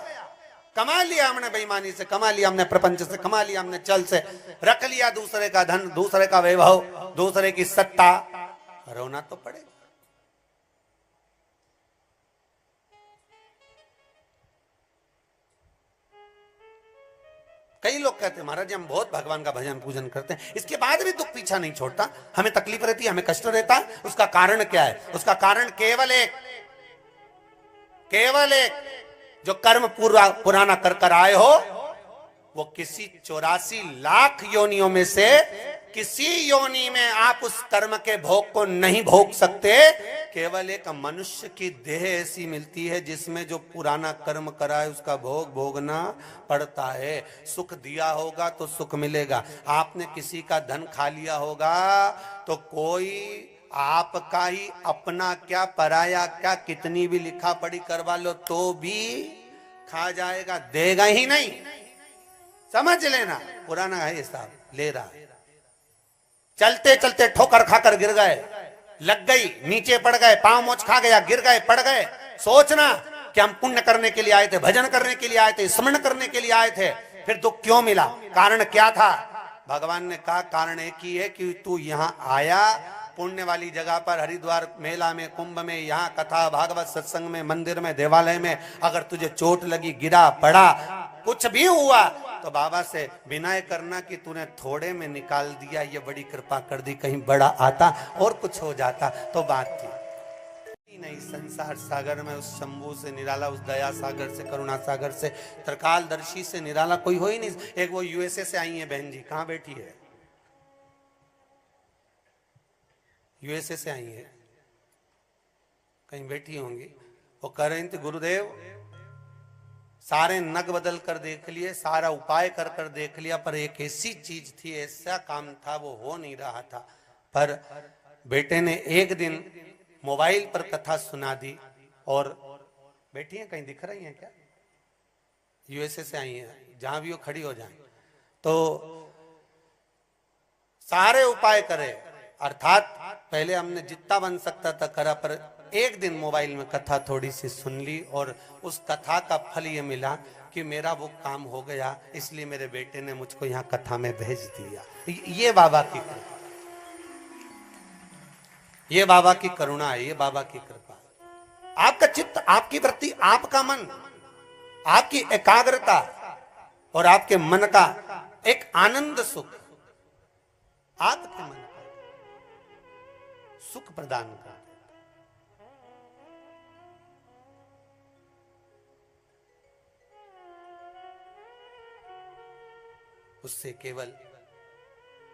कमा लिया हमने बेईमानी से, कमा लिया हमने प्रपंच से, कमा लिया हमने चल से, रख लिया दूसरे का धन, दूसरे का वैभव, दूसरे की सत्ता। रोना तो पड़ेगा। कई लोग कहते हैं महाराज जी हम बहुत भगवान का भजन पूजन करते हैं, इसके बाद भी दुख पीछा नहीं छोड़ता, हमें तकलीफ रहती है, हमें कष्ट रहता है। उसका कारण क्या है? उसका कारण केवल एक, जो कर्म पुराना कर कर आए हो, वो किसी 84 लाख योनियों में से किसी योनि में आप उस कर्म के भोग को नहीं भोग सकते। केवल एक मनुष्य की देह ऐसी मिलती है जिसमें जो पुराना कर्म करा है उसका भोग भोगना पड़ता है। सुख दिया होगा तो सुख मिलेगा। आपने किसी का धन खा लिया होगा तो कोई आपका ही अपना क्या पराया क्या कितनी भी लिखा पढ़ी करवा लो तो भी खा जाएगा, देगा ही नहीं। समझ लेना, पुराना है हिसाब ले रहा है। चलते चलते ठोकर खाकर गिर गए, लग गई, नीचे पड़ गए, पांव मोच खा गया, गिर गए, पड़ गए। सोचना कि हम पुण्य करने के लिए आए थे, भजन करने के लिए आए थे, स्मरण करने के लिए आए थे, फिर दुख क्यों मिला? कारण क्या था? भगवान ने कहा कारण एक ही है कि तू यहाँ आया पुण्य वाली जगह पर, हरिद्वार मेला में, कुंभ में, यहाँ कथा भागवत सत्संग में, मंदिर में, देवालय में, अगर तुझे चोट लगी, गिरा पड़ा, कुछ भी हुआ तो बाबा से विनय करना कि तूने थोड़े में निकाल दिया, ये बड़ी कृपा कर दी, कहीं बड़ा आता और कुछ हो जाता तो बात थी नहीं। संसार सागर में उस शंभू से निराला, उस दया सागर से, करुणा सागर से, त्रिकालदर्शी से निराला कोई हो ही नहीं। एक वो यूएसए से आई है बहन जी, कहाँ बैठी है? यूएसए से आई है, कहीं बैठी होंगी। वो कह रही थी गुरुदेव सारे नग बदल कर देख लिए, सारा उपाय कर कर देख लिया, पर एक ऐसी चीज थी, ऐसा काम था वो हो नहीं रहा था। पर बेटे ने एक दिन मोबाइल पर कथा सुना दी और बैठी है, कहीं दिख रही है क्या? यूएसए से आई है, जहां भी वो खड़ी हो जाए तो सारे उपाय करे, अर्थात पहले हमने जितना बन सकता था करा, पर एक दिन मोबाइल में कथा थोड़ी सी सुन ली और उस कथा का फल ये मिला कि मेरा वो काम हो गया, इसलिए मेरे बेटे ने मुझको यहाँ कथा में भेज दिया। ये बाबा की कृपा, ये बाबा की करुणा है, ये बाबा की कृपा। आपका चित्त, आपकी वृत्ति, आपका मन, आपकी एकाग्रता और आपके मन का एक आनंद सुख आपके मन का सुख प्रदान कर देता। उससे केवल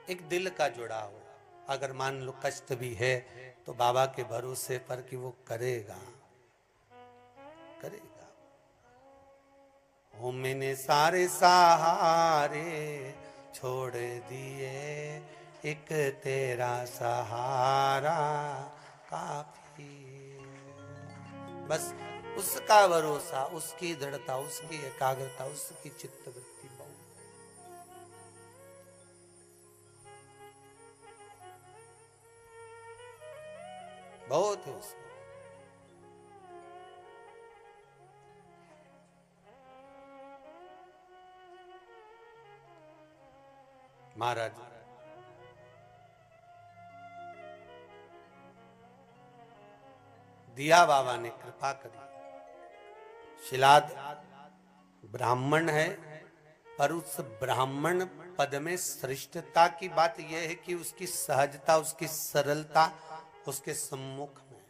एक दिल का जुड़ा हो, अगर मान लो कष्ट भी है तो बाबा के भरोसे पर कि वो करेगा करेगा। ओ मैंने सारे सहारे छोड़ दिए, एक तेरा सहारा काफी। बस उसका भरोसा, उसकी दृढ़ता, उसकी एकाग्रता, उसकी चित्तवृत्ति बहुत है उसमें। महाराज दिया बाबा ने कृपा करी, शिलाद ब्राह्मण है, पर उस ब्राह्मण पद में श्रेष्ठता की बात यह है कि उसकी सहजता, उसकी सरलता उसके सम्मुख में।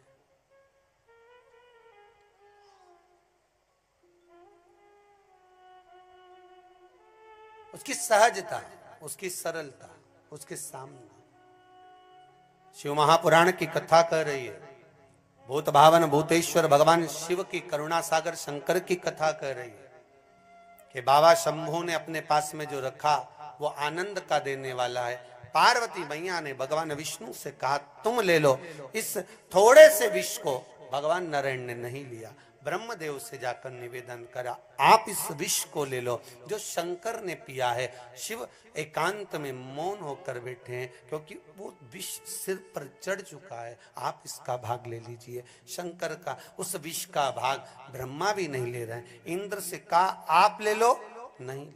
उसकी सहजता, उसकी सरलता उसके सामने। शिव महापुराण की कथा कर रही है, भूत भावन भूतेश्वर भगवान शिव की करुणा सागर शंकर की कथा कर रही है कि बाबा शंभू ने अपने पास में जो रखा वो आनंद का देने वाला है। पार्वती मैया ने भगवान विष्णु से कहा तुम ले लो। इस थोड़े से विष को भगवान नारायण ने नहीं लिया, ब्रह्मदेव से जाकर निवेदन करा आप इस विष को ले लो जो शंकर ने पिया है। शिव एकांत में मौन होकर बैठे हैं क्योंकि वो विष सिर पर चढ़ चुका है, आप इसका भाग ले लीजिए। शंकर का उस विष का भाग ब्रह्मा भी नहीं ले रहे हैं, इंद्र से कहा आप ले लो, नहीं।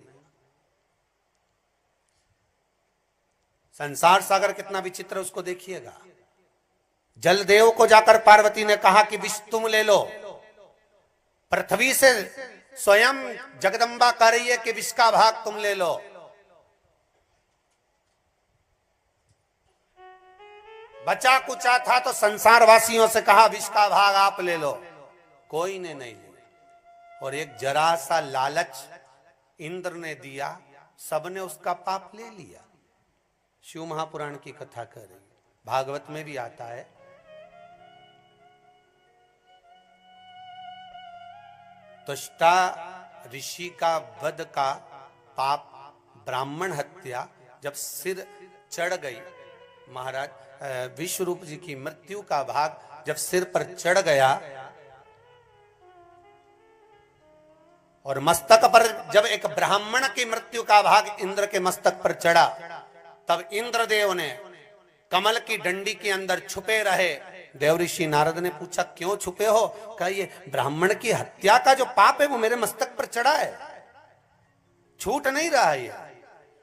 संसार सागर कितना विचित्र उसको देखिएगा। जलदेव को जाकर पार्वती ने कहा कि विष तुम ले लो, पृथ्वी से स्वयं जगदम्बा कह रही है कि विष का भाग तुम ले लो। बचा कुचा था तो संसार वासियों से कहा विष का भाग आप ले लो, कोई ने नहीं लिया। और एक जरा सा लालच इंद्र ने दिया, सबने उसका पाप ले लिया। शिव महापुराण की कथा कर रही, भागवत में भी आता है। त्वष्टा ऋषि का वध का पाप, ब्राह्मण हत्या जब सिर चढ़ गई, महाराज विश्वरूप जी की मृत्यु का भाग जब सिर पर चढ़ गया और मस्तक पर जब एक ब्राह्मण की मृत्यु का भाग इंद्र के मस्तक पर चढ़ा, तब इंद्रदेव ने कमल की डंडी के अंदर छुपे रहे। देव ऋषि नारद ने पूछा क्यों छुपे हो? कहा ये ब्राह्मण की हत्या का जो पाप है वो मेरे मस्तक पर चढ़ा है, छूट नहीं रहा है,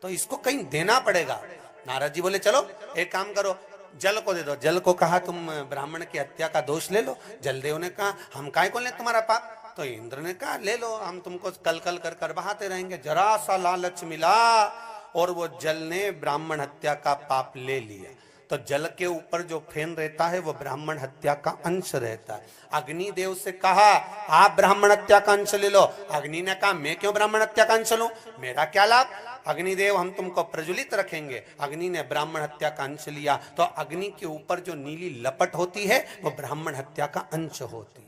तो इसको कहीं देना पड़ेगा। नारद जी बोले चलो एक काम करो, जल को दे दो। जल को कहा तुम ब्राह्मण की हत्या का दोष ले लो। जलदेव ने कहा हम काय को ले तुम्हारा पाप? तो इंद्र ने कहा ले लो, हम तुमको कल कल कर कर बहाते रहेंगे। जरा सा लालच मिला और वो जल ने ब्राह्मण हत्या का पाप ले लिया। तो जल के ऊपर जो फेन रहता है वो ब्राह्मण हत्या का अंश रहता है। अग्नि देव से कहा आप ब्राह्मण हत्या का अंश ले लो। अग्नि ने कहा मैं क्यों ब्राह्मण हत्या का अंश लूं, मेरा क्या लाभ? अग्निदेव हम तुमको प्रज्वलित रखेंगे। अग्नि ने ब्राह्मण हत्या का अंश लिया, तो अग्नि के ऊपर जो नीली लपट होती है वो ब्राह्मण हत्या का अंश होती है।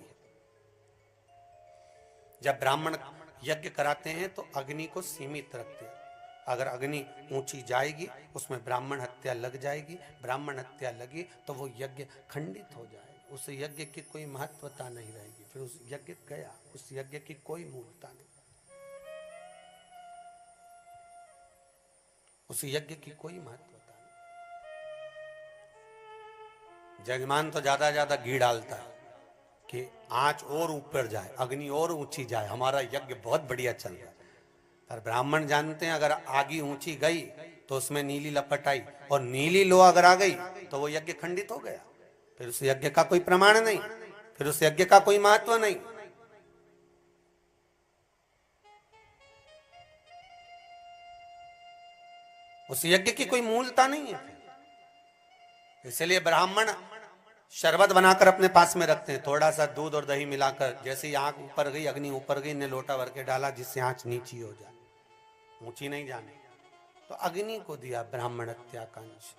जब ब्राह्मण यज्ञ कराते हैं तो अग्नि को सीमित रखते हैं। अगर अग्नि ऊंची जाएगी उसमें ब्राह्मण हत्या लग जाएगी, ब्राह्मण हत्या लगी तो वो यज्ञ खंडित हो जाएगा, उस यज्ञ की कोई महत्वता नहीं रहेगी, फिर उस यज्ञ गया, उस यज्ञ की कोई मूलता नहीं, उस यज्ञ की कोई महत्वता नहीं। जजमान तो ज्यादा घी डालता है कि आंच और ऊपर जाए, अग्नि और ऊंची जाए, हमारा यज्ञ बहुत बढ़िया चल रहा है। पर ब्राह्मण जानते हैं अगर आगी ऊंची गई तो उसमें नीली लपट आई, और नीली लो अगर आ गई तो वो यज्ञ खंडित हो गया, फिर उस यज्ञ का कोई प्रमाण नहीं, फिर उस यज्ञ का कोई महत्व नहीं। उस यज्ञ की कोई मूलता नहीं है। इसलिए ब्राह्मण शरबत बनाकर अपने पास में रखते हैं, थोड़ा सा दूध और दही मिलाकर, जैसे ही आंख ऊपर गई, अग्नि ऊपर गई, ने लोटा भर के डाला जिससे आंच नीची हो जाए, ऊंची नहीं जाने। तो अग्नि को दिया ब्राह्मण हत्या का अंश।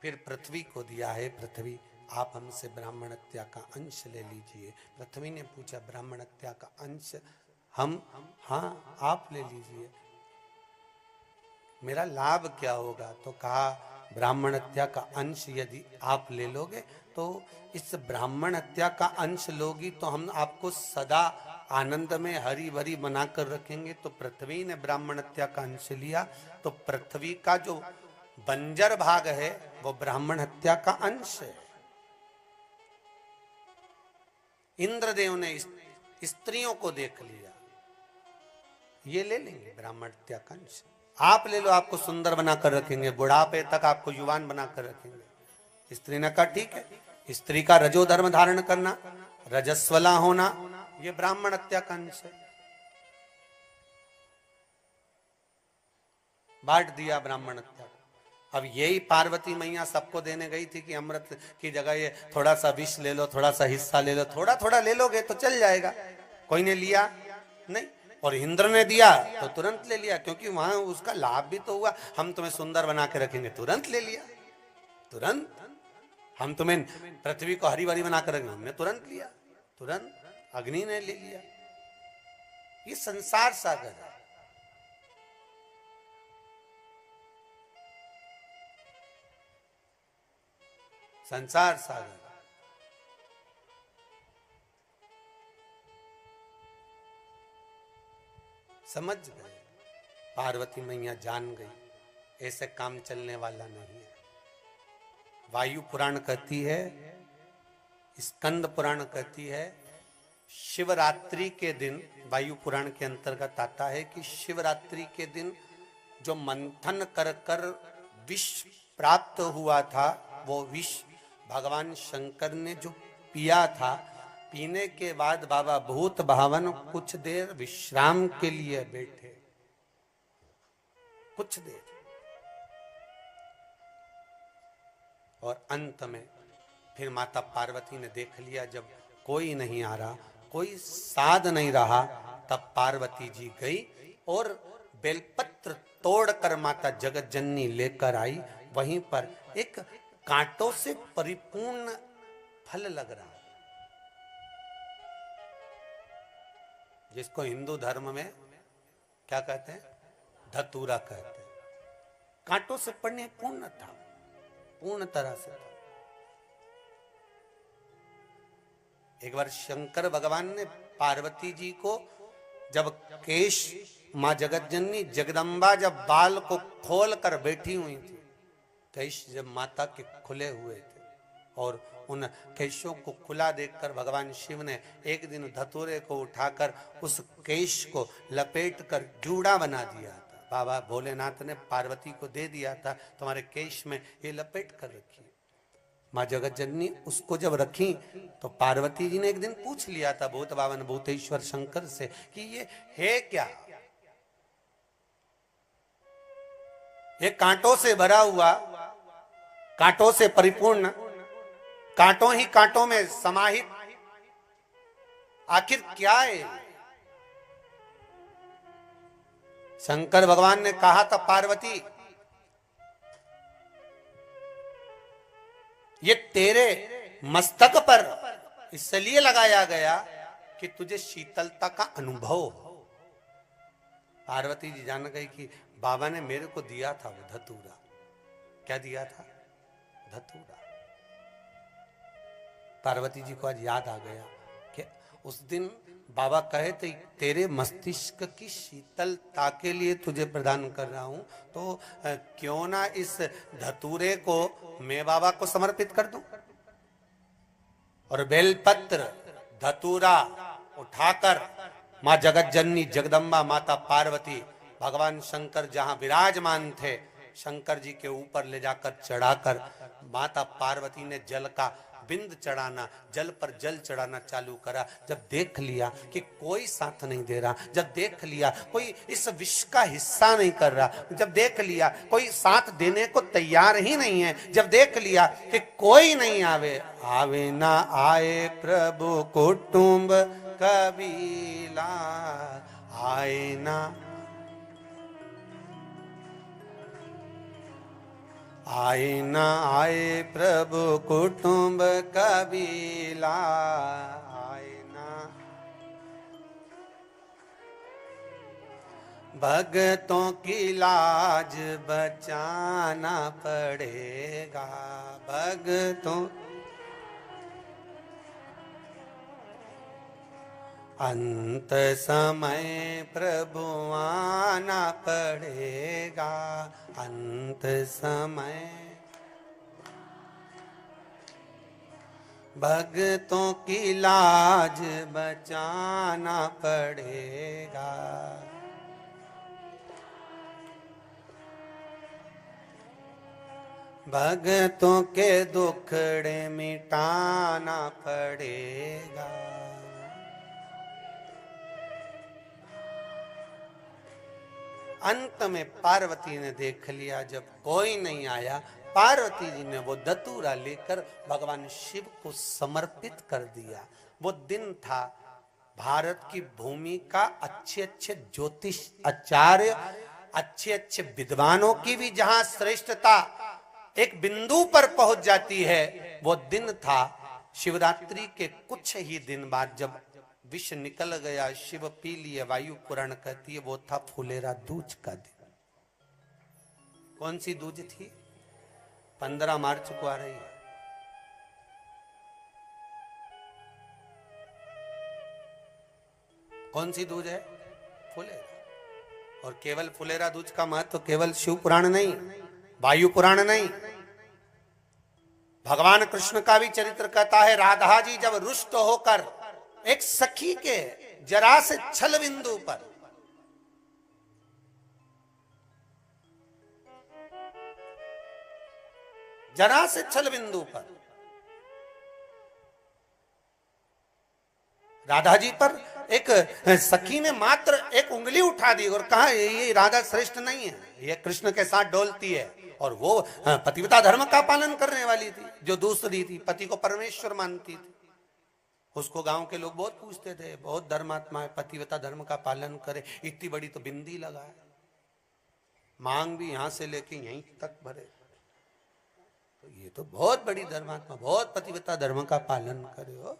फिर पृथ्वी को दिया है, पृथ्वी आप हमसे ब्राह्मण हत्या का अंश ले लीजिए। पृथ्वी ने पूछा ब्राह्मण हत्या का अंश हम, हाँ आप ले लीजिए, मेरा लाभ क्या होगा? तो कहा ब्राह्मण हत्या का अंश यदि आप ले लोगे तो इस ब्राह्मण हत्या का अंश लोगी तो हम आपको सदा आनंद में हरी भरी बनाकर रखेंगे। तो पृथ्वी ने ब्राह्मण हत्या का अंश लिया, तो पृथ्वी का जो बंजर भाग है वो ब्राह्मण हत्या का अंश है। इंद्रदेव ने स्त्रियों को देख लिया, ये ले लेंगे ब्राह्मण हत्या का अंश, आप ले लो, आपको सुंदर बनाकर रखेंगे, बुढ़ापे तक आपको युवान बनाकर रखेंगे। स्त्री ने कहा ठीक है। स्त्री का रजो धर्म धारण करना, रजस्वला होना, ये ब्राह्मण हत्या का अंश है। बांट दिया ब्राह्मण हत्या। अब यही पार्वती मैया सबको देने गई थी कि अमृत की जगह ये थोड़ा सा विष ले लो, थोड़ा सा हिस्सा ले लो, थोड़ा थोड़ा ले लोगे तो चल जाएगा। कोई ने लिया नहीं, और इंद्र ने दिया तो तुरंत ले लिया, क्योंकि वहां उसका लाभ भी तो हुआ। हम तुम्हें सुंदर बना के रखेंगे, तुरंत ले लिया, तुरंत। हम तुम्हें पृथ्वी को हरी भरी बना कर रखेंगे, हमने तुरंत लिया, तुरंत। अग्नि ने ले लिया। ये संसार सागर है। संसार सागर। समझ गए, पार्वती मैया जान गई ऐसे काम चलने वाला नहीं है। वायु पुराण कहती है, स्कंद पुराण कहती है, शिवरात्रि के दिन, वायु पुराण के अंतर्गत आता है कि शिवरात्रि के दिन जो मंथन कर कर विष प्राप्त हुआ था, वो विष भगवान शंकर ने जो पिया था, पीने के बाद बाबा भूत भावन कुछ देर विश्राम के लिए बैठे, कुछ देर, और अंत में फिर माता पार्वती ने देख लिया जब कोई नहीं आ रहा, कोई साध नहीं रहा, तब पार्वती जी गई और बेलपत्र तोड़कर माता जगत जननी लेकर आई। वहीं पर एक कांटों से परिपूर्ण फल लग रहा, जिसको हिंदू धर्म में क्या कहते हैं, धतूरा कहते हैं। कांटों से परिपूर्ण था, पूर्ण तरह से था। एक बार शंकर भगवान ने पार्वती जी को जब केश, मां जगत जननी जगदम्बा जब बाल को खोल कर बैठी हुई थी, केश जब माता के खुले हुए थे, और उन केशों को खुला देखकर भगवान शिव ने एक दिन धतूरे को उठाकर उस केश को लपेट कर जूड़ा बना दिया था। बाबा भोलेनाथ ने पार्वती को दे दिया था, तुम्हारे केश में ये लपेट कर रखी। माँ जगत जननी उसको जब रखी तो पार्वती जी ने एक दिन पूछ लिया था भूत भावन भूतेश्वर शंकर से कि ये है क्या, ये कांटों से भरा हुआ, कांटों से परिपूर्ण, कांटों ही कांटों में समाहित, आखिर क्या है? शंकर भगवान ने कहा था पार्वती, ये तेरे मस्तक पर इसलिए लगाया गया कि तुझे शीतलता का अनुभव हो। पार्वती जी जान गई कि बाबा ने मेरे को दिया था वो धतूरा। क्या दिया था? धतूरा। पार्वती जी को आज याद आ गया कि उस दिन बाबा कहे थे तेरे मस्तिष्क की शीतलता के लिए तुझे प्रदान कर रहा हूं, तो क्यों ना इस धतूरे को मैं बाबा को समर्पित कर दूं। और बेलपत्र धतूरा उठाकर मां जगत जननी जगदम्बा माता पार्वती भगवान शंकर जहां विराजमान थे शंकर जी के ऊपर ले जाकर चढ़ाकर माता पार्वती ने जल का बिंद चढ़ाना, जल पर जल चढ़ाना चालू करा। जब देख लिया कि कोई साथ नहीं दे रहा, जब देख लिया कोई इस विष का हिस्सा नहीं कर रहा, जब देख लिया कोई साथ देने को तैयार ही नहीं है, जब देख लिया कि कोई नहीं आवे ना आए प्रभु कुटुंब कबीला, आए ना आए प्रभु कुटुंब कबीला, आए ना भक्तों की लाज बचाना पड़ेगा, भक्तों अंत समय प्रभु आना पड़ेगा, अंत समय भक्तों की लाज बचाना पड़ेगा। भक्तों के दुखड़े मिटाना पड़ेगा। अंत में पार्वती ने देख लिया, जब कोई नहीं आया, पार्वती जी ने वो दतूरा लेकर भगवान शिव को समर्पित कर दिया। वो दिन था भारत की भूमि का अच्छे अच्छे ज्योतिष आचार्य, अच्छे अच्छे विद्वानों की भी जहां श्रेष्ठता एक बिंदु पर पहुंच जाती है, वो दिन था शिवरात्रि के कुछ ही दिन बाद जब विष निकल गया, शिव पी लिए, वायु पुराण कहती है वो था फुलेरा दूज का दिन। कौन सी दूज थी? 15 मार्च को आ रही है। कौन सी दूज है? फुलेरा। और केवल फुलेरा दूज का महत्व केवल शिव पुराण नहीं, वायु पुराण नहीं, भगवान कृष्ण का भी चरित्र कहता है। राधा जी जब रुष्ट होकर एक सखी के जरा से छल बिंदु पर राधा जी पर एक सखी ने मात्र एक उंगली उठा दी और कहा ये राधा श्रेष्ठ नहीं है, ये कृष्ण के साथ डोलती है। और वो पतिव्रता धर्म का पालन करने वाली थी, जो दूसरी थी पति को परमेश्वर मानती थी। उसको गांव के लोग बहुत पूछते थे, बहुत धर्मात्मा है, पतिव्रता धर्म का पालन करे, इतनी बड़ी तो बिंदी लगाए, मांग भी यहां से लेके यहीं तक भरे, तो ये तो बहुत बड़ी धर्मात्मा, बहुत पतिव्रता धर्म का पालन करे हो।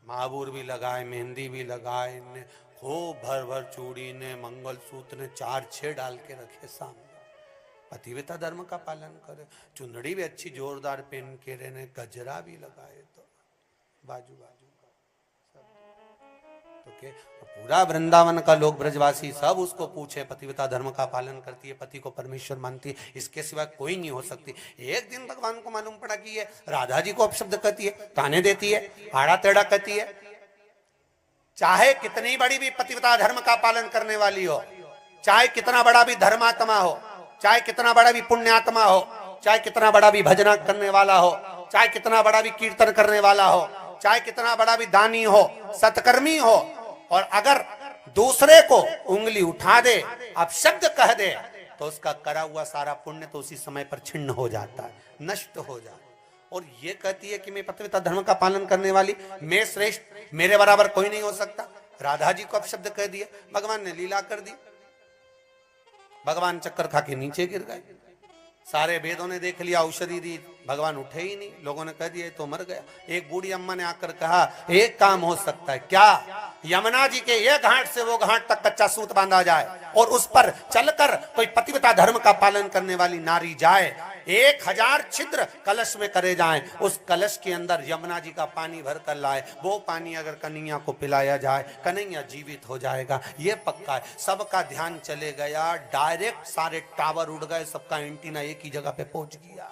महाबूर भी लगाए, मेहंदी भी लगाए, ने खूब भर भर चूड़ी ने, मंगलसूत्र ने 4-6 डाल के रखे सामने, पतिव्रता धर्म का पालन करे। चुंदड़ी भी अच्छी जोरदार पहन के रहने, गजरा भी लगाए, तो बाजू बाजू का सब, तो के पूरा वृंदावन का लोग ब्रजवासी सब उसको पूछे, पतिव्रता धर्म का पालन करती है, पति को परमेश्वर मानती है, इसके सिवा कोई नहीं हो सकती। एक दिन भगवान को मालूम पड़ा कि ये राधा जी को अपशब्द कहती है, ताने देती है, आड़ा टेढ़ा कहती है। चाहे कितनी बड़ी भी पतिव्रता धर्म का पालन करने वाली हो, चाहे कितना बड़ा भी धर्मात्मा हो, चाहे कितना बड़ा भी पुण्यात्मा हो, चाहे कितना बड़ा भी भजना करने वाला हो, चाहे कितना बड़ा भी कीर्तन करने वाला हो, चाहे कितना बड़ा भी दानी हो, सत्कर्मी हो, और अगर दूसरे को उंगली उठा दे, अपशब्द कह दे, तो उसका करा हुआ सारा पुण्य तो उसी समय पर छिन्न हो जाता है, नष्ट हो जाता है। और ये कहती है कि मैं पतिव्रता धर्म का पालन करने वाली, मैं श्रेष्ठ, मेरे बराबर कोई नहीं हो सकता। राधा जी को अपशब्द कह दिया, भगवान ने लीला कर दी, भगवान चक्कर खा के नीचे गिर गए। सारे वेदों ने देख लिया, औषधि दी, भगवान उठे ही नहीं, लोगों ने कह दिया तो मर गया। एक बूढ़ी अम्मा ने आकर कहा एक काम हो सकता है क्या, यमुना जी के ये घाट से वो घाट तक कच्चा सूत बांधा जाए और उस पर चलकर कोई पतिव्रता धर्म का पालन करने वाली नारी जाए, 1000 छिद्र कलश में करे जाएं, उस कलश के अंदर यमुना जी का पानी भर कर लाए, वो पानी अगर कन्हैया को पिलाया जाए, कन्हैया जीवित हो जाएगा, ये पक्का है। सबका ध्यान चले गया, डायरेक्ट सारे टावर उड़ गए, सबका एंटीना एक ही जगह पे पहुंच गया।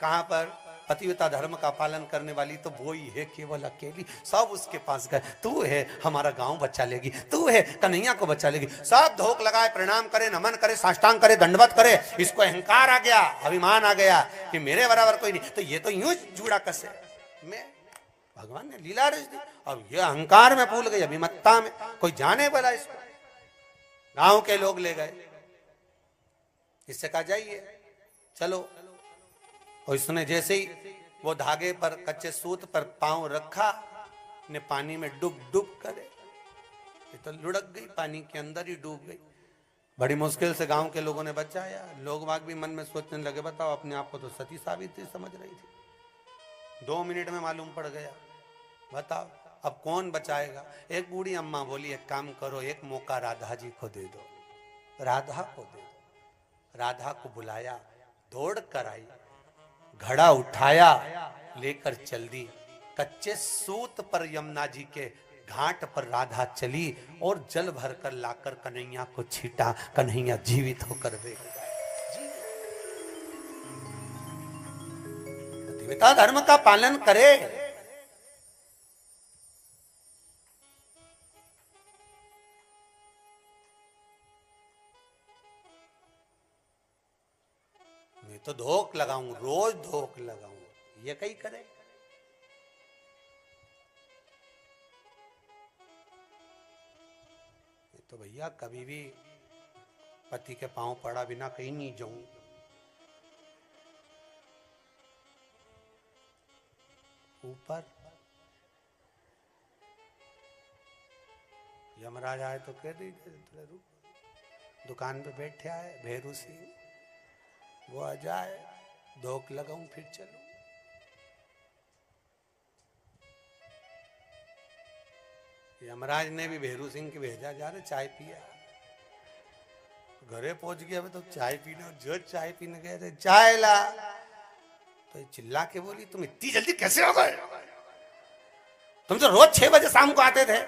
कहां पर? पतिव्रता धर्म का पालन करने वाली तो वो ही है केवल अकेली। सब उसके पास गए, तू है हमारा गांव बचा लेगी, तू है कन्हैया को बचा लेगी। सब धोख लगाए, प्रणाम करे, नमन करे, साष्टांग करे, दंडवत करे। इसको अहंकार आ गया, अभिमान आ गया कि मेरे बराबर कोई नहीं। तो ये तो यूं जुड़ा कसे मैं, भगवान ने लीला रच दी। अब ये अहंकार में भूल गई, अभिमत्ता में। कोई जाने वाला इसको, गांव के लोग ले गए, इससे कहा जाइए चलो। और इसने जैसे ही वो धागे पर, कच्चे सूत पर पांव रखा, ने पानी में डूब डूब करे, ये तो लुढ़क गई, पानी के अंदर ही डूब गई। बड़ी मुश्किल से गांव के लोगों ने बचाया। लोग वाग भी मन में सोचने लगे, बताओ अपने आप को तो सती सावित्री समझ रही थी, 2 मिनट में मालूम पड़ गया। बताओ अब कौन बचाएगा। एक बूढ़ी अम्मा बोली, एक काम करो, एक मौका राधा जी को दे दो, राधा को दे दो। राधा को बुलाया, दौड़ कर आई, घड़ा उठाया, लेकर चल दी। कच्चे सूत पर यमुना जी के घाट पर राधा चली और जल भर कर लाकर कन्हैया को छीटा। कन्हैया जीवित होकर वे पतिव्रता धर्म का पालन करे। मैं तो धोख लगाऊं, रोज धोख लगाऊं, ये कहीं करे। तो भैया कभी भी पति के पांव पड़ा बिना कहीं नहीं जाऊं। ऊपर यमराज आए तो कह दीजिए, दुकान पे बैठे आए भैरू सिंह, वो आ जाए, धोख लगाऊं फिर चलूं। यमराज ने भी भैरू सिंह के भेजा, जा रहे चाय पिया। घरे पहुंच गया, तो चाय पीने, जो चाय पीने गए थे, चाय ला, तो चिल्ला के बोली, तुम इतनी जल्दी कैसे हो गए? तुम तो रोज 6 बजे शाम को आते थे,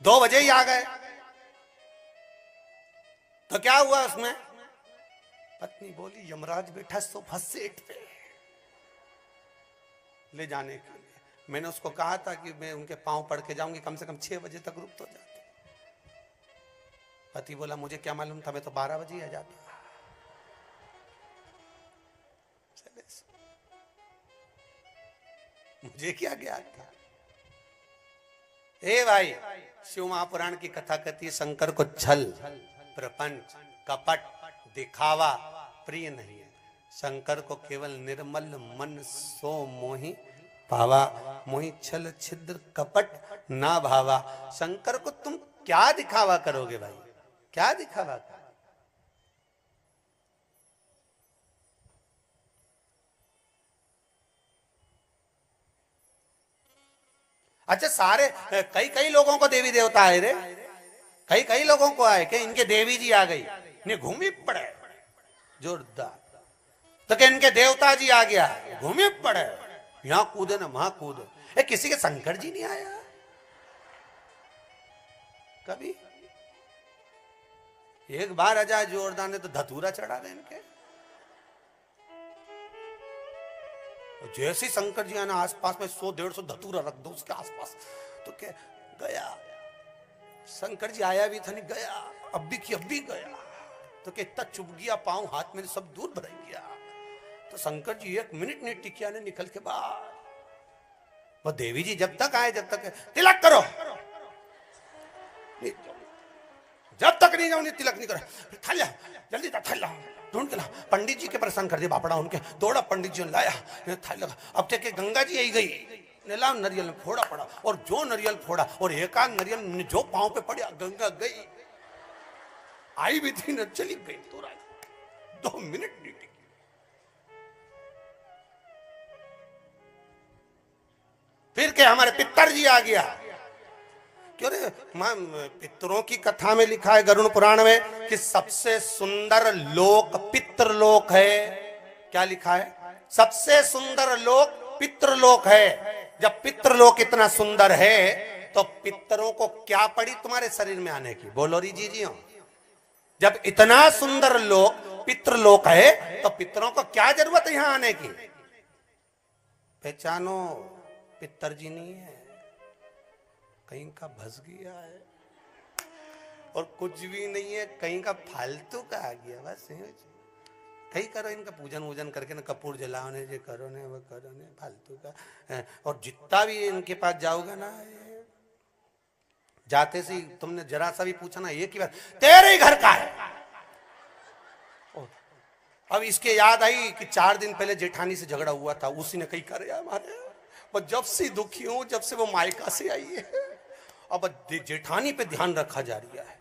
2 बजे ही आ गए। तो क्या हुआ उसमें? पत्नी बोली, यमराज बैठा सोफा सेट पे ले जाने के लिए। मैंने उसको कहा था कि मैं उनके पांव पड़ के जाऊंगी, कम से कम 6 बजे तक रुक तो जाते। पति बोला, मुझे क्या मालूम था, मैं तो 12 बजे आ जाता। मुझे क्या ज्ञात था। ए भाई, शिव महापुराण की कथा कहती है, शंकर को छल, प्रपंच, कपट, दिखावा प्रिय नहीं है। शंकर को केवल निर्मल मन सो मोहि भावा, मोहि छल छिद्र कपट ना भावा। शंकर को तुम क्या दिखावा करोगे भाई, क्या दिखावा करोगे? अच्छा, सारे कई लोगों को देवी देवता आए रे, कई लोगों को आए कि इनके देवी जी आ गई, इन्हें घूमी पड़े जोरदार। तो क्या इनके देवता जी आ गया, घूमे पड़े, यहां कूदे ना वहां कूदे। किसी के शंकर जी नहीं आया कभी? एक बार अजय जोरदार ने तो धतूरा चढ़ा दे इनके। जैसे शंकर जी आना आसपास में 100-150 धतूरा रख दो उसके आसपास, तो क्या गया। शंकर जी आया भी था नहीं, गया अब भी गया। तो क्या इतना चुप गया, पांव हाथ में सब दूर भर गया। तो शंकर जी 1 मिनट नहीं टिकिया ने, निकल के बाद वो देवी जी जब तक आए, जब तक तिलक करो, जब तक नहीं जाऊं तिलक नहीं करो, थल जल्दी थल ढूंढ के ला। पंडित जी के परेशान कर दिया बापड़ा उनके, दौड़ा पंडित जी ने लाया, थल लगा। अब तक गंगा जी आई गई, ला नरियल में फोड़ा पड़ा, और जो नरियल फोड़ा और एकांग नरियल जो पांव पे पड़ा, गंगा गई, आई भी थी न चली गई तुरंत, 2 मिनट नहीं टिकी। फिर के हमारे पितर जी आ गया। क्यों रे, पितरों की कथा में लिखा है गरुड़ पुराण में कि सबसे सुंदर लोक पितृलोक है। क्या लिखा है? सबसे सुंदर लोक पितृलोक है। जब पितृलोक इतना सुंदर है तो पितरों को क्या पड़ी तुम्हारे शरीर में आने की? बोलो री जी हो। जब इतना सुंदर लोक पितृलोक है तो पितरों को क्या जरूरत है यहां आने की? पहचानो, पितर जी नहीं है, कहीं का भस गया है और कुछ भी नहीं है, कहीं का फालतू का आ गया। बस कहीं करो इनका पूजन वूजन करके ना, कपूर जलाओ ने, ये करो ने, वो करो ने, फालतू का। और जितना भी इनके पास जाओगे ना, जाते से तुमने जरा सा भी पूछा ना, एक ही बात, तेरे ही घर का है। अब इसके याद आई कि 4 दिन पहले जेठानी से झगड़ा हुआ था, उसी ने कही करे हमारे, वो जब से दुखी हूं, जब से वो मायका से आई है, अब जेठानी पे ध्यान रखा जा रहा है।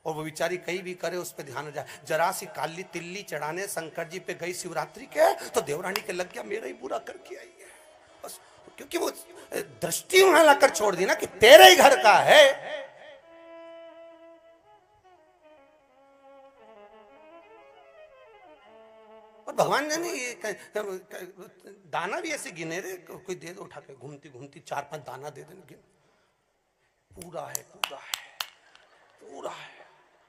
और वो बेचारी कहीं भी करे उस पे ध्यान जाए। जरा सी काली तिल्ली चढ़ाने शंकर जी पे गई शिवरात्रि के, तो देवरानी के लग गया मेरा ही बुरा करके आई है। बस क्योंकि वो दृष्टि उन्हें लाकर छोड़ दी ना कि तेरे ही घर का है। और भगवान ने दाना भी ऐसे गिने रे, कोई दे दो उठा के, घूमती घूमती 4-5 दाना दे देंगे, पूरा है, पूरा है, पूरा है।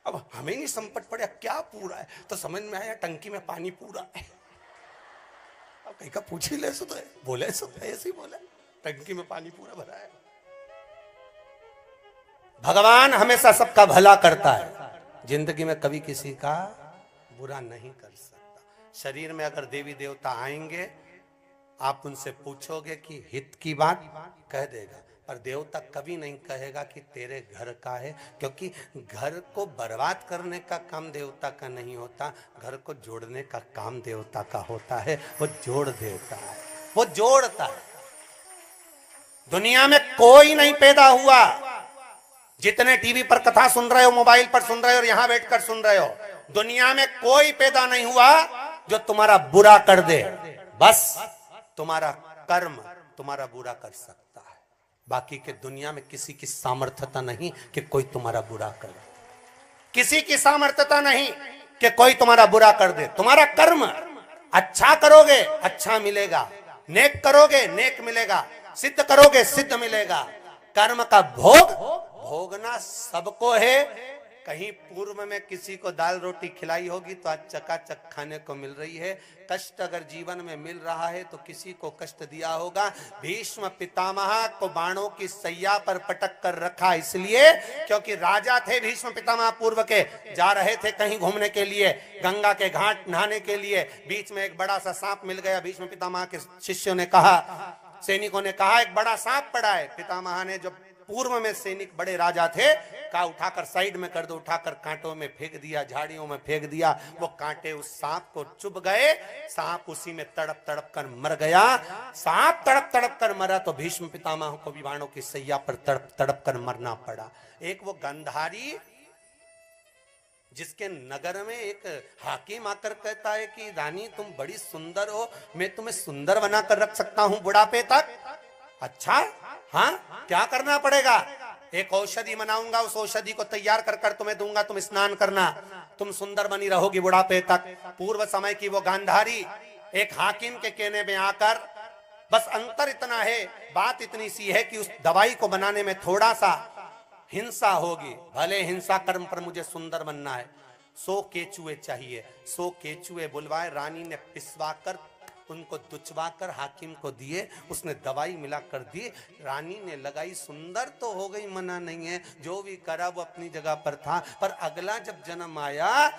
अब हमें नहीं संपट पड़े क्या पूरा है, तो समझ में आया टंकी में पानी पूरा है। अब कहीं का पूछ ही ले सो, तो बोले सो ऐसे ही बोला, टंकी में पानी पूरा भरा है। भगवान हमेशा सबका भला करता है, जिंदगी में कभी किसी का बुरा नहीं कर सकता। शरीर में अगर देवी देवता आएंगे, आप उनसे पूछोगे कि हित की बात, कह देगा, पर देवता कभी नहीं कहेगा कि तेरे घर का है, क्योंकि घर को बर्बाद करने का काम देवता का नहीं होता, घर को जोड़ने का काम देवता का होता है। वो जोड़ देता है, वो जोड़ता है। दुनिया में कोई नहीं पैदा हुआ, जितने टीवी पर कथा सुन रहे हो, मोबाइल पर सुन रहे हो और यहां बैठकर सुन रहे हो, दुनिया में कोई पैदा नहीं हुआ जो तुम्हारा बुरा कर दे। बस तुम्हारा कर्म तुम्हारा बुरा कर सकता है, बाकी के दुनिया में किसी की सामर्थ्यता नहीं कि कोई तुम्हारा बुरा कर दे। किसी की सामर्थ्यता नहीं कि कोई तुम्हारा बुरा कर दे। तुम्हारा कर्म अच्छा करोगे अच्छा मिलेगा, नेक करोगे नेक मिलेगा, सिद्ध करोगे सिद्ध मिलेगा। कर्म का भोग भोगना सबको है। कहीं पूर्व में किसी को दाल रोटी खिलाई होगी तो आज चकाचक खाने को मिल रही है। कष्ट अगर जीवन में मिल रहा है तो किसी को कष्ट दिया होगा। भीष्म पितामह को बाणों की सैया पर पटक कर रखा इसलिए क्योंकि राजा थे भीष्म पितामह पूर्व के, जा रहे थे कहीं घूमने के लिए, गंगा के घाट नहाने के लिए। बीच में एक बड़ा सा सांप मिल गया। भीष्म पितामह के शिष्यों ने कहा, सैनिकों ने कहा एक बड़ा सांप पड़ा है। पितामह ने, जो पूर्व में सैनिक बड़े राजा थे, कहा उठाकर साइड में कर दो, उठाकर कांटों में फेंक दिया, झाड़ियों में फेंक दिया। वो कांटे उस सांप को चुभ गए, सांप उसी में तड़प तड़प कर मर गया। सांप तड़प तड़प कर मरा तो भीष्म पितामह को भी बाणों की सैया पर तड़प तड़प कर मरना पड़ा। एक वो गांधारी जिसके नगर में एक हाकिम आकर कहता है कि रानी तुम बड़ी सुंदर हो, मैं तुम्हें सुंदर बनाकर रख सकता हूं बुढ़ापे तक। अच्छा हाँ, क्या करना पड़ेगा? एक औषधि बनाऊंगा, उस औषधि को तैयार कर कर तुम्हें दूंगा, तुम स्नान करना, तुम सुंदर बनी रहोगी बुढ़ापे तक। पूर्व समय की वो गांधारी एक हाकिम के कहने में आकर, बस अंतर इतना है, बात इतनी सी है कि उस दवाई को बनाने में थोड़ा सा हिंसा होगी। भले हिंसा कर्म पर मुझे सुंदर बनना है। 100 केचुए चाहिए, 100 केचुए बुलवाए, रानी ने पिसवा कर उनको दुचवाकर हाकिम को दिए। उसने दवाई मिला कर दी, रानी ने लगाई, सुंदर तो हो गई, मना नहीं है, जो भी करा वो अपनी जगह पर था। पर अगला जब जन्म आया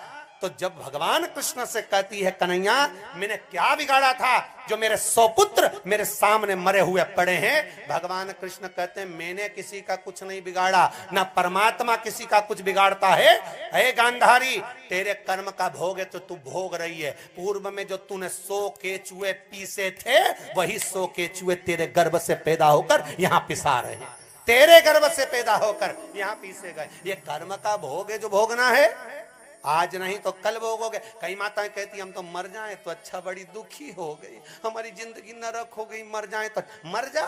तो जब भगवान कृष्ण से कहती है, कन्हैया मैंने क्या बिगाड़ा था जो मेरे 100 पुत्र मेरे सामने मरे हुए पड़े हैं? भगवान कृष्ण कहते हैं, मैंने किसी का कुछ नहीं बिगाड़ा, ना परमात्मा किसी का कुछ बिगाड़ता है। हे गांधारी, तेरे कर्म का भोग है तो तू भोग रही है। पूर्व में जो तूने 100 केचुए पीसे थे, वही 100 केचुए तेरे गर्भ से पैदा होकर यहाँ पिसा रहे हैं, तेरे गर्भ से पैदा होकर यहाँ पीसे गए। ये कर्म का भोग है जो भोगना है, आज नहीं तो कल भोगोगे। कई माताएं कहती हम तो मर जाएं तो अच्छा, बड़ी दुखी हो गई, हमारी जिंदगी नरक हो गई, मर जाएं तो मर जा।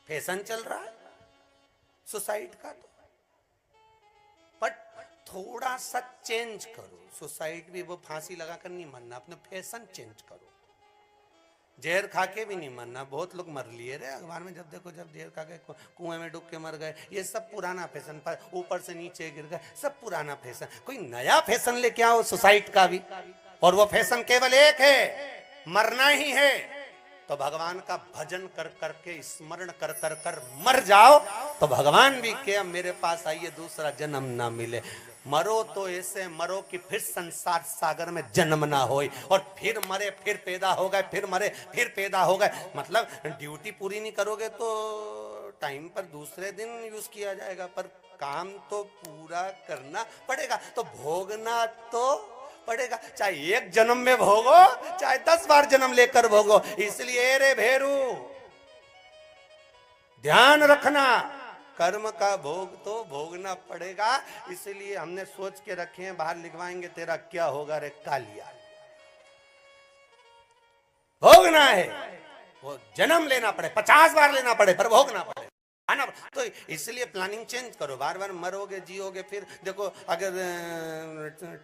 फैशन चल रहा है सुसाइड का, तो बट थोड़ा सा चेंज करो। सुसाइड भी वो फांसी लगाकर नहीं मरना, अपने फैशन चेंज करो। जहर खा के भी नहीं मरना, बहुत लोग मर लिए रे अखबार में, जब देखो जब जहर खा के कुएं में डूब के मर गए। ये सब पुराना फैशन, पर ऊपर से नीचे गिर गए, सब पुराना फैशन। कोई नया फैशन लेके आओ सुसाइड का भी, और वो फैशन केवल एक है मरना ही है तो भगवान का भजन कर करके स्मरण कर कर कर मर जाओ तो भगवान भी के मेरे पास आइए दूसरा जन्म ना मिले। मरो तो ऐसे मरो कि फिर संसार सागर में जन्म ना होए और फिर मरे फिर पैदा हो गए, फिर मरे फिर पैदा हो गए। मतलब ड्यूटी पूरी नहीं करोगे तो टाइम पर दूसरे दिन यूज किया जाएगा, पर काम तो पूरा करना पड़ेगा, तो भोगना तो पड़ेगा। चाहे एक जन्म में भोगो चाहे 10 बार जन्म लेकर भोगो। इसलिए रे भेरू ध्यान रखना, कर्म का भोग तो भोगना पड़ेगा। इसलिए हमने सोच के रखे हैं, बाहर लिखवाएंगे तेरा क्या होगा रे कालिया। भोगना है, वो जन्म लेना पड़े 50 बार लेना पड़े पर भोगना पड़े, आना। तो इसलिए प्लानिंग चेंज करो, बार बार मरोगे जियोगे। फिर देखो अगर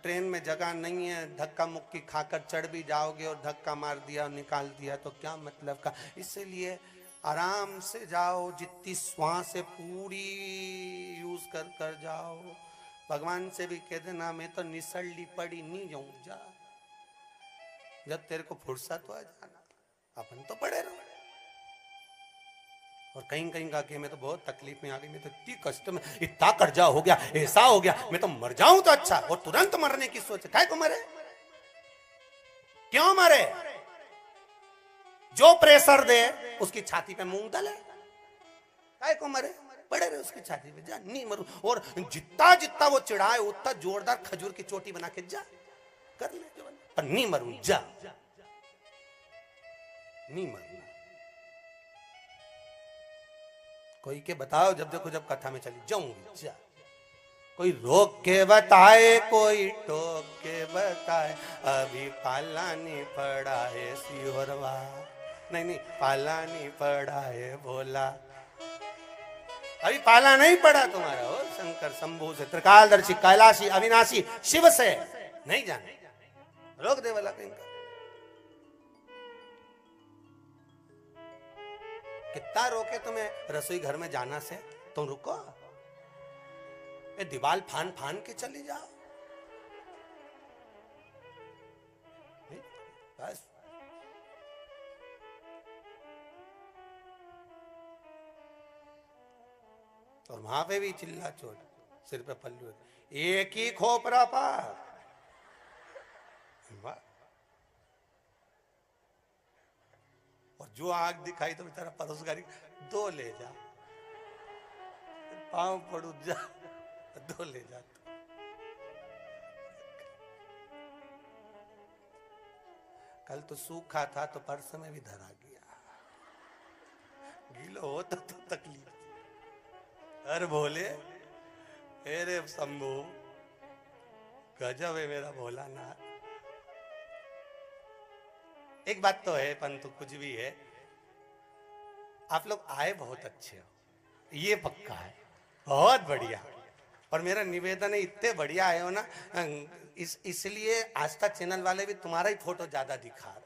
ट्रेन में जगह नहीं है, धक्का मुक्की खाकर चढ़ भी जाओगे और धक्का मार दिया और निकाल दिया तो क्या मतलब का। इसलिए आराम से जाओ, जितनी श्वास है पूरी यूज कर कर जाओ। भगवान से भी कह देना मैं तो निसली पड़ी नहीं जाऊं, जा जब तेरे को फुर्सत हो जाना, अपन तो पड़े रहो। और कहीं कहीं का कि मैं तो बहुत तकलीफ में आ गई, मैं तो इतनी कष्ट में, इतना कर्जा हो गया, ऐसा हो गया, मैं तो मर जाऊं तो अच्छा। और तुरंत मरने की सोच, काय को मरे, क्यों मरे? जो प्रेशर दे उसकी छाती पे मूंग डाले, काय को मरे, पड़े रहे उसकी छाती पे, जा नहीं मरू। और जितना जितना वो चिढ़ाए उतना जोरदार खजूर की चोटी बना के जा कर ले, पर नहीं मरू, जा नहीं मरू। कोई के बताओ, जब देखो जब कथा में चली जाऊंगी, जा कोई रोक के बताए, कोई टोक के बताए, अभी पाला नहीं पड़ा है सिहोरवा, नहीं पाला नहीं पड़ा है भोला, अभी पाला नहीं पड़ा तुम्हारा। हो शंकर शंभू से, त्रिकालदर्शी, कैलाशी, अविनाशी शिव से नहीं जाने, रोक दे वाला कहीं का। कितना रोके तुम्हें रसोई घर में जाना से, तुम रुको, दीवाल फान फान के चली जाओ बस। और वहां पे भी चिल्ला चोट, सिर पे पल्लू, एक ही खोपरा पार, और जो आग दिखाई तो बेचारा परोसगारी, दो ले जा, पांव पड़ू जा, दो ले जा। कल तो सूखा था तो पर्स में भी धरा गया, गीलो हो तो तकलीफ। अरे भोले, अरे शंभू, गजब है मेरा भोलानाथ। एक बात तो है, परंतु कुछ भी है, आप लोग आए बहुत अच्छे हो, ये पक्का है, बहुत बढ़िया। और मेरा निवेदन है, इतने बढ़िया आए हो ना, इसलिए आस्था चैनल वाले भी तुम्हारा ही फोटो ज्यादा दिखा रहे,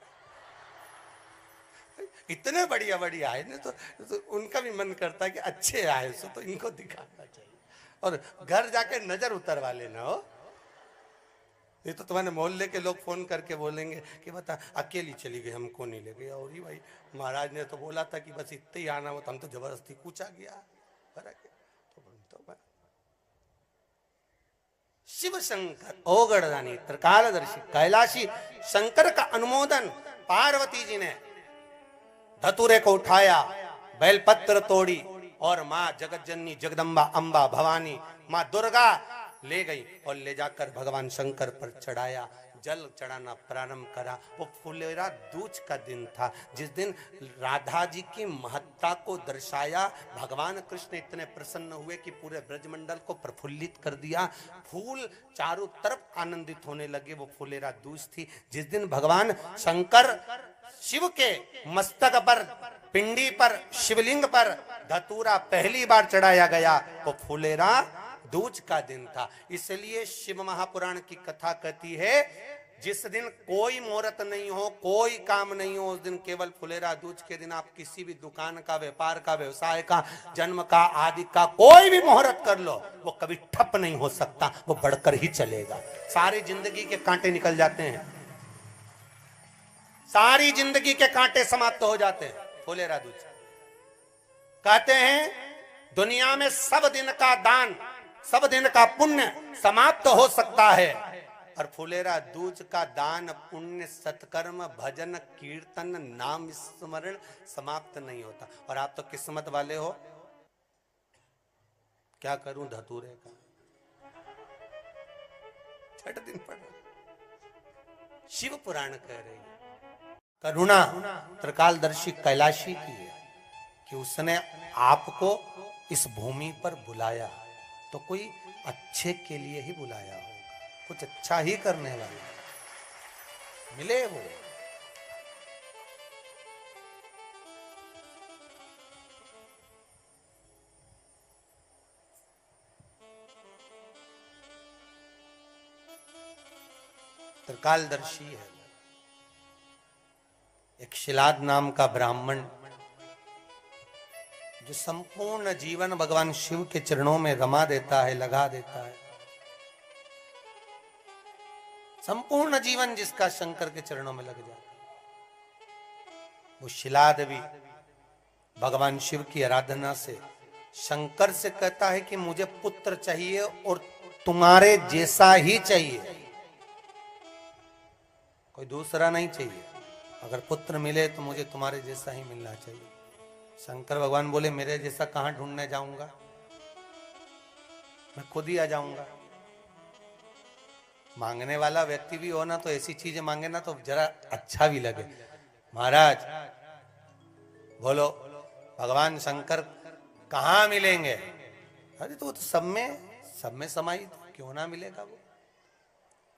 इतने बढ़िया बढ़िया आए ना, तो उनका भी मन करता है कि अच्छे आए सो तो इनको दिखाना चाहिए। और घर जाके नजर उतरवा लेना हो, ये तो तुम्हारे मोहल्ले के लोग फोन करके बोलेंगे कि बता अकेली चली गई, हमको नहीं ले गया। और ही भाई महाराज ने तो बोला था कि बस इतने ही आना हो, तो हम तो जबरदस्ती कूचा गया। तो शिव शंकर ओगड़दानी, त्रिकालदर्शी, कैलाशी शंकर का अनुमोदन पार्वती जी ने धतूरे को उठाया, बेलपत्र तोड़ी, और माँ जगतजननी जगदम्बा अंबा भवानी माँ दुर्गा ले गई और ले जाकर भगवान शंकर पर चढ़ाया, जल चढ़ाना प्रारंभ करा। वो फुलेरा दूज का दिन था, जिस दिन राधा जी की महत्ता को दर्शाया। भगवान कृष्ण इतने प्रसन्न हुए कि पूरे ब्रजमंडल को प्रफुल्लित कर दिया, फूल चारों तरफ आनंदित होने लगे। वो फुलेरा दूज थी, जिस दिन भगवान शंकर शिव के मस्तक पर, पिंडी पर, शिवलिंग पर धतूरा पहली बार चढ़ाया गया। वो फुलेरा दूज का दिन था। इसलिए शिव महापुराण की कथा कहती है, जिस दिन कोई मुहूर्त नहीं हो, कोई काम नहीं हो, उस दिन केवल फुलेरा दूज के दिन आप किसी भी दुकान का, व्यापार का, व्यवसाय का, जन्म का, आदि का कोई भी मुहूर्त कर लो, वो कभी ठप नहीं हो सकता, वो बढ़कर ही चलेगा। सारी जिंदगी के कांटे निकल जाते हैं, सारी जिंदगी के कांटे समाप्त हो जाते हैं। फुलेरा दूज कहते हैं दुनिया में सब दिन का दान, सब दिन का पुण्य समाप्त हो सकता है, और फुलेरा दूज का दान पुण्य सत्कर्म भजन कीर्तन नाम स्मरण समाप्त नहीं होता। और आप तो किस्मत वाले हो, क्या करूं धतूरे का छठ दिन पढ़। शिव पुराण कह रही है करुणा त्रिकालदर्शी कैलाशी की है कि उसने आपको इस भूमि पर बुलाया तो कोई अच्छे के लिए ही बुलाया होगा, कुछ अच्छा ही करने वाला मिले वो। त्रिकालदर्शी है एक शिलाद नाम का ब्राह्मण जो संपूर्ण जीवन भगवान शिव के चरणों में रमा देता है, लगा देता है। संपूर्ण जीवन जिसका शंकर के चरणों में लग जाता है, वो शिलाद भी भगवान शिव की आराधना से शंकर से कहता है कि मुझे पुत्र चाहिए और तुम्हारे जैसा ही चाहिए, कोई दूसरा नहीं चाहिए। अगर पुत्र मिले तो मुझे तुम्हारे जैसा ही मिलना चाहिए। शंकर भगवान बोले मेरे जैसा कहां ढूंढने जाऊंगा, मैं खुद ही आ जाऊंगा। मांगने वाला व्यक्ति भी हो ना तो ऐसी चीजें मांगे ना तो जरा अच्छा भी लगे। महाराज बोलो भगवान शंकर कहां मिलेंगे? अरे तो वो तो सब में समाहित, क्यों ना मिलेगा वो?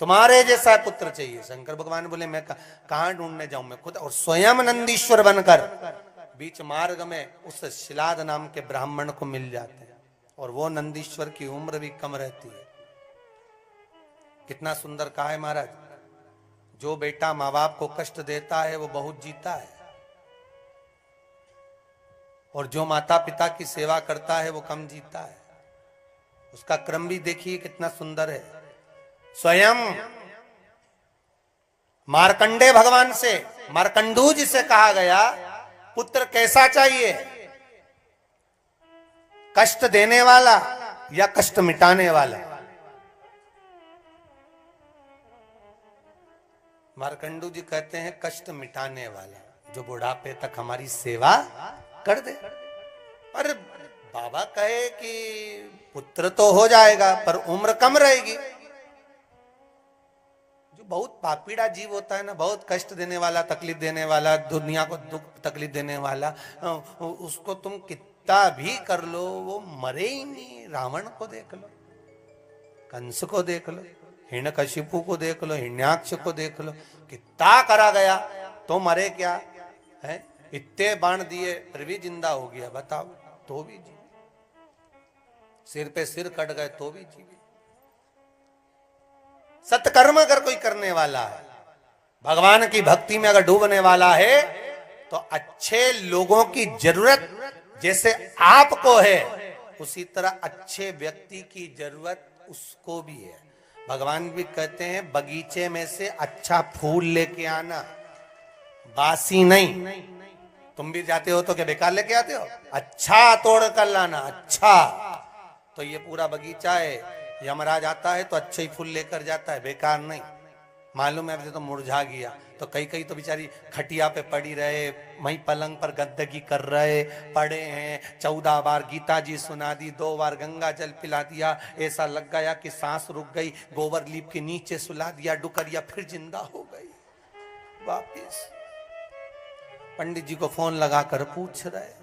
तुम्हारे जैसा पुत्र चाहिए। शंकर भगवान बोले मैं कहां ढूंढने जाऊं, मैं खुद। और स्वयं नंदीश्वर बनकर बीच मार्ग में उस शिलाद नाम के ब्राह्मण को मिल जाते हैं, और वो नंदीश्वर की उम्र भी कम रहती है। कितना सुंदर कहा है महाराज, जो बेटा माँ बाप को कष्ट देता है वो बहुत जीता है, और जो माता पिता की सेवा करता है वो कम जीता है। उसका क्रम भी देखिए कितना सुंदर है। स्वयं मार्कंडे भगवान से, मार्कंडू जी से कहा गया पुत्र कैसा चाहिए, कष्ट देने वाला या कष्ट मिटाने वाला? मार्कंडू जी कहते हैं कष्ट मिटाने वाला, जो बुढ़ापे तक हमारी सेवा कर दे। पर बाबा कहे कि पुत्र तो हो जाएगा पर उम्र कम रहेगी। जो बहुत पापीड़ा जीव होता है ना, बहुत कष्ट देने वाला, तकलीफ देने वाला, दुनिया को दुख तकलीफ देने वाला, उसको तुम कितना भी कर लो वो मरे ही नहीं। रावण को देख लो, कंस को देख लो, हिरण्यकशिपु को देख लो, हिरण्याक्ष को देख लो, कितना करा गया तो मरे क्या है? इतने बाण दिए फिर भी जिंदा हो गया, बताओ तो भी जी। सिर पे सिर कट गए तो भी जी। सत्कर्म अगर कोई करने वाला है, भगवान की भक्ति में अगर डूबने वाला है, तो अच्छे लोगों की जरूरत जैसे आपको है उसी तरह अच्छे व्यक्ति की जरूरत उसको भी है। भगवान भी कहते हैं बगीचे में से अच्छा फूल लेके आना, बासी नहीं। तुम भी जाते हो तो क्या बेकार लेके आते हो? अच्छा तोड़ कर लाना, अच्छा। तो ये पूरा बगीचा है, यमराज आता है तो अच्छे ही फूल लेकर जाता है, बेकार नहीं। मालूम है अभी तो मुरझा गया, तो कई कई तो बेचारी खटिया पे पड़ी रहे, वहीं पलंग पर गंदगी कर रहे पड़े हैं। 14 बार गीता जी सुना दी, 2 बार गंगा जल पिला दिया, ऐसा लग गया कि सांस रुक गई। गोबर लीप के नीचे सुला दिया, डुकरिया फिर जिंदा हो गई। वापिस पंडित जी को फोन लगाकर पूछ रहे,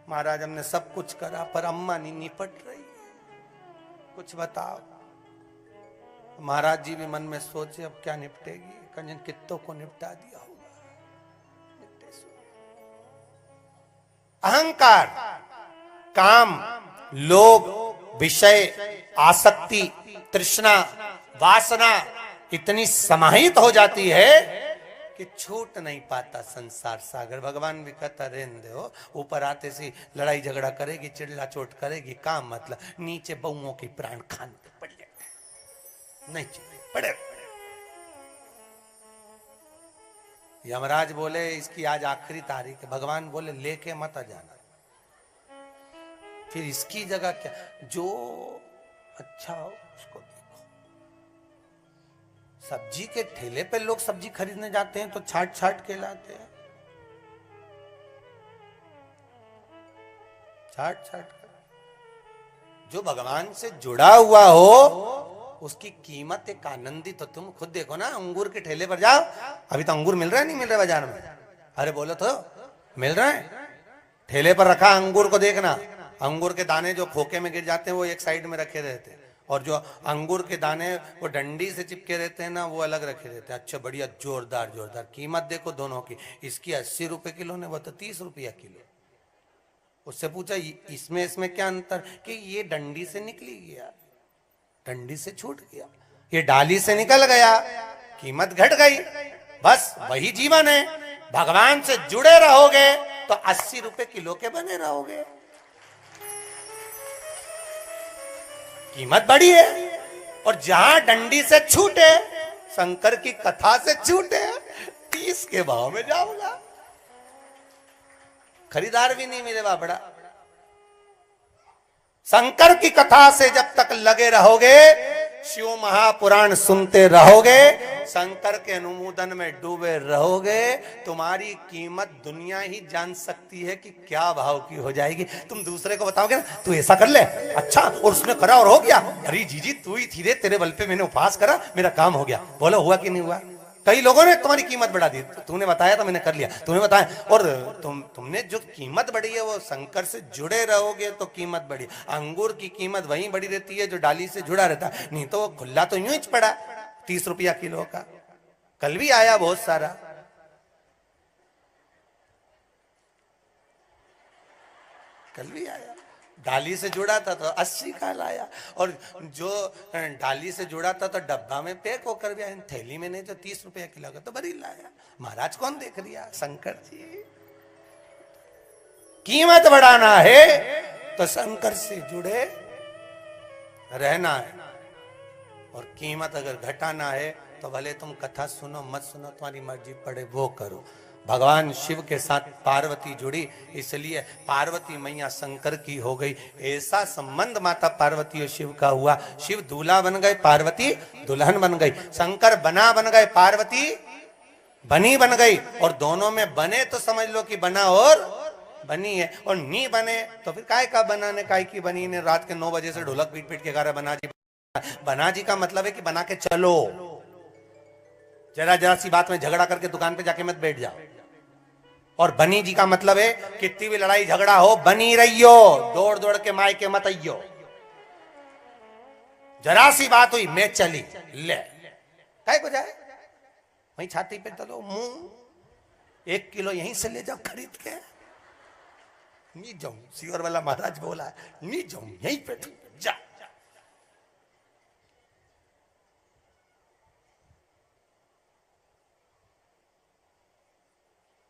महाराज हमने सब कुछ करा पर अम्मा नहीं निपट रही, कुछ बताओ। महाराज जी भी मन में सोचे अब क्या निपटेगी, कंजन कित्तों को निपटा दिया होगा। अहंकार, काम, लोभ, विषय, आसक्ति, तृष्णा, वासना इतनी समाहित हो जाती है कि छूट नहीं पाता संसार सागर। भगवान भी कहता रहने दो, ऊपर आते से लड़ाई झगड़ा करेगी, चिल्ला चोट करेगी, काम मतलब नीचे बहुओं की प्राण खान पे पड़ जाए, नहीं चाहिए पड़े। यमराज बोले इसकी आज आखिरी तारीख है। भगवान बोले लेके मत आ जाना। फिर इसकी जगह क्या, जो अच्छा हो उसको देखो। सब्जी के ठेले पे लोग सब्जी खरीदने जाते हैं तो छाट छाट के लाते हैं, छाट छाट कर। जो भगवान से जुड़ा हुआ हो उसकी कीमत एक आनंदित तो तुम खुद देखो ना। अंगूर के ठेले पर जाओ, अभी तो अंगूर मिल रहा है नहीं मिल रहा बाजार में? अरे बोलो तो मिल रहा है। ठेले पर रखा अंगूर को देखना, अंगूर के दाने जो खोखे में गिर जाते हैं वो एक साइड में रखे रहते हैं, और जो अंगूर के दाने वो डंडी से चिपके रहते हैं ना वो अलग रखे रहते हैं। अच्छा बढ़िया जोरदार जोरदार। कीमत देखो दोनों की, इसकी 80 रुपए किलो ने, वो तो 30 रुपया किलो। उससे पूछा इसमें इसमें क्या अंतर, कि ये डंडी से निकली गया, डंडी से छूट गया, ये डाली से निकल गया, कीमत घट गई। बस वही जीवन है। भगवान से जुड़े रहोगे तो 80 रुपए किलो के बने रहोगे, कीमत बढ़ी है। और जहां डंडी से छूटे, शंकर की कथा से छूटे, 30 के भाव में जाऊंगा, खरीदार भी नहीं मिले बाबड़ा। शंकर की कथा से जब तक लगे रहोगे, शिव महापुराण सुनते रहोगे, शंकर के अनुमोदन में डूबे रहोगे, तुम्हारी कीमत दुनिया ही जान सकती है कि क्या भाव की हो जाएगी। तुम दूसरे को बताओगे ना तू ऐसा कर ले, अच्छा, और उसने करा और हो गया, अरे जीजी तू ही थी रे, तेरे बल पे मैंने उपवास करा, मेरा काम हो गया। बोलो हुआ कि नहीं हुआ? कई लोगों ने तुम्हारी कीमत बढ़ा दी, तूने बताया तो मैंने कर लिया, तूने बताया। और तुमने जो कीमत बढ़ी है वो शंकर से जुड़े रहोगे तो कीमत बढ़ी। अंगूर की कीमत वहीं बढ़ी रहती है जो डाली से जुड़ा रहता है, नहीं तो वो खुला तो यूं ही पड़ा 30 रुपया किलो का। कल भी आया बहुत सारा, कल भी आया, डाली से जुड़ा था तो 80 का लाया, और जो डाली से जुड़ा था तो डब्बा में पैक होकर भी आया, थैली में नहीं तो 30 रुपया किलो का तो बड़ी लाया। महाराज कौन देख रिया? शंकर जी। कीमत बढ़ाना है तो शंकर से जुड़े रहना है, और कीमत अगर घटाना है तो भले तुम कथा सुनो मत सुनो, तुम्हारी मर्जी पड़े वो करो। भगवान शिव के साथ पार्वती जुड़ी, इसलिए पार्वती मैया शंकर की हो गई। ऐसा संबंध माता पार्वती और शिव का हुआ। शिव दूल्हा बन गए, पार्वती दुल्हन बन गई। शंकर बना बन गए, पार्वती बनी बन गई। और दोनों में बने तो समझ लो कि बना और बनी है, और नी बने तो फिर काय का बनाने, काय की बनी ने। रात के 9 बजे से ढोलक पीट पीट के गा रहा बना जी। बना जी का मतलब है कि बना के चलो, जरा जरा सी बात में झगड़ा करके दुकान पे जाके मत बैठ जाओ। और बनी जी का मतलब है कितनी भी लड़ाई झगड़ा हो बनी रहियो, दौड़ दौड़ के माय के मत आइयो। जरा सी बात हुई मैं चली, ले काय को जाए वहीं छाती पे चलो, मुंह 1 किलो यहीं से ले जाओ खरीद के। नहीं जाऊं, सीवर वाला महाराज बोला है, नहीं जाऊं यहीं पे जा।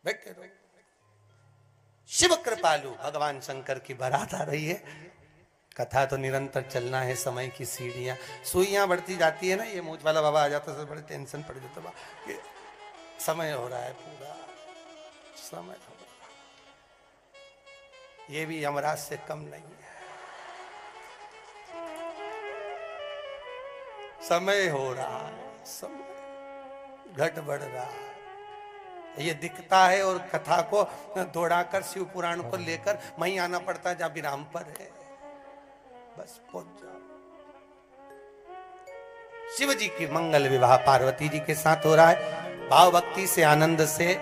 बैठे रहो। शिव कृपालु भगवान शंकर की बारात आ रही है। कथा तो निरंतर चलना है, समय की सीढ़ियां सुइयां बढ़ती जाती है ना। ये मूछ वाला बाबा आ जाता है, बड़े टेंशन पड़ जाता है कि समय हो रहा है, पूरा समय हो रहा है। ये भी यमराज से कम नहीं है, समय हो रहा है, समय घट बढ़ रहा है। ये दिखता है, और कथा को दौड़ाकर शिव पुराण को लेकर वहीं आना पड़ता है जहां विराम पर है। बस पहुंच जाओ। शिव जी की मंगल विवाह पार्वती जी के साथ हो रहा है। भाव भक्ति से आनंद से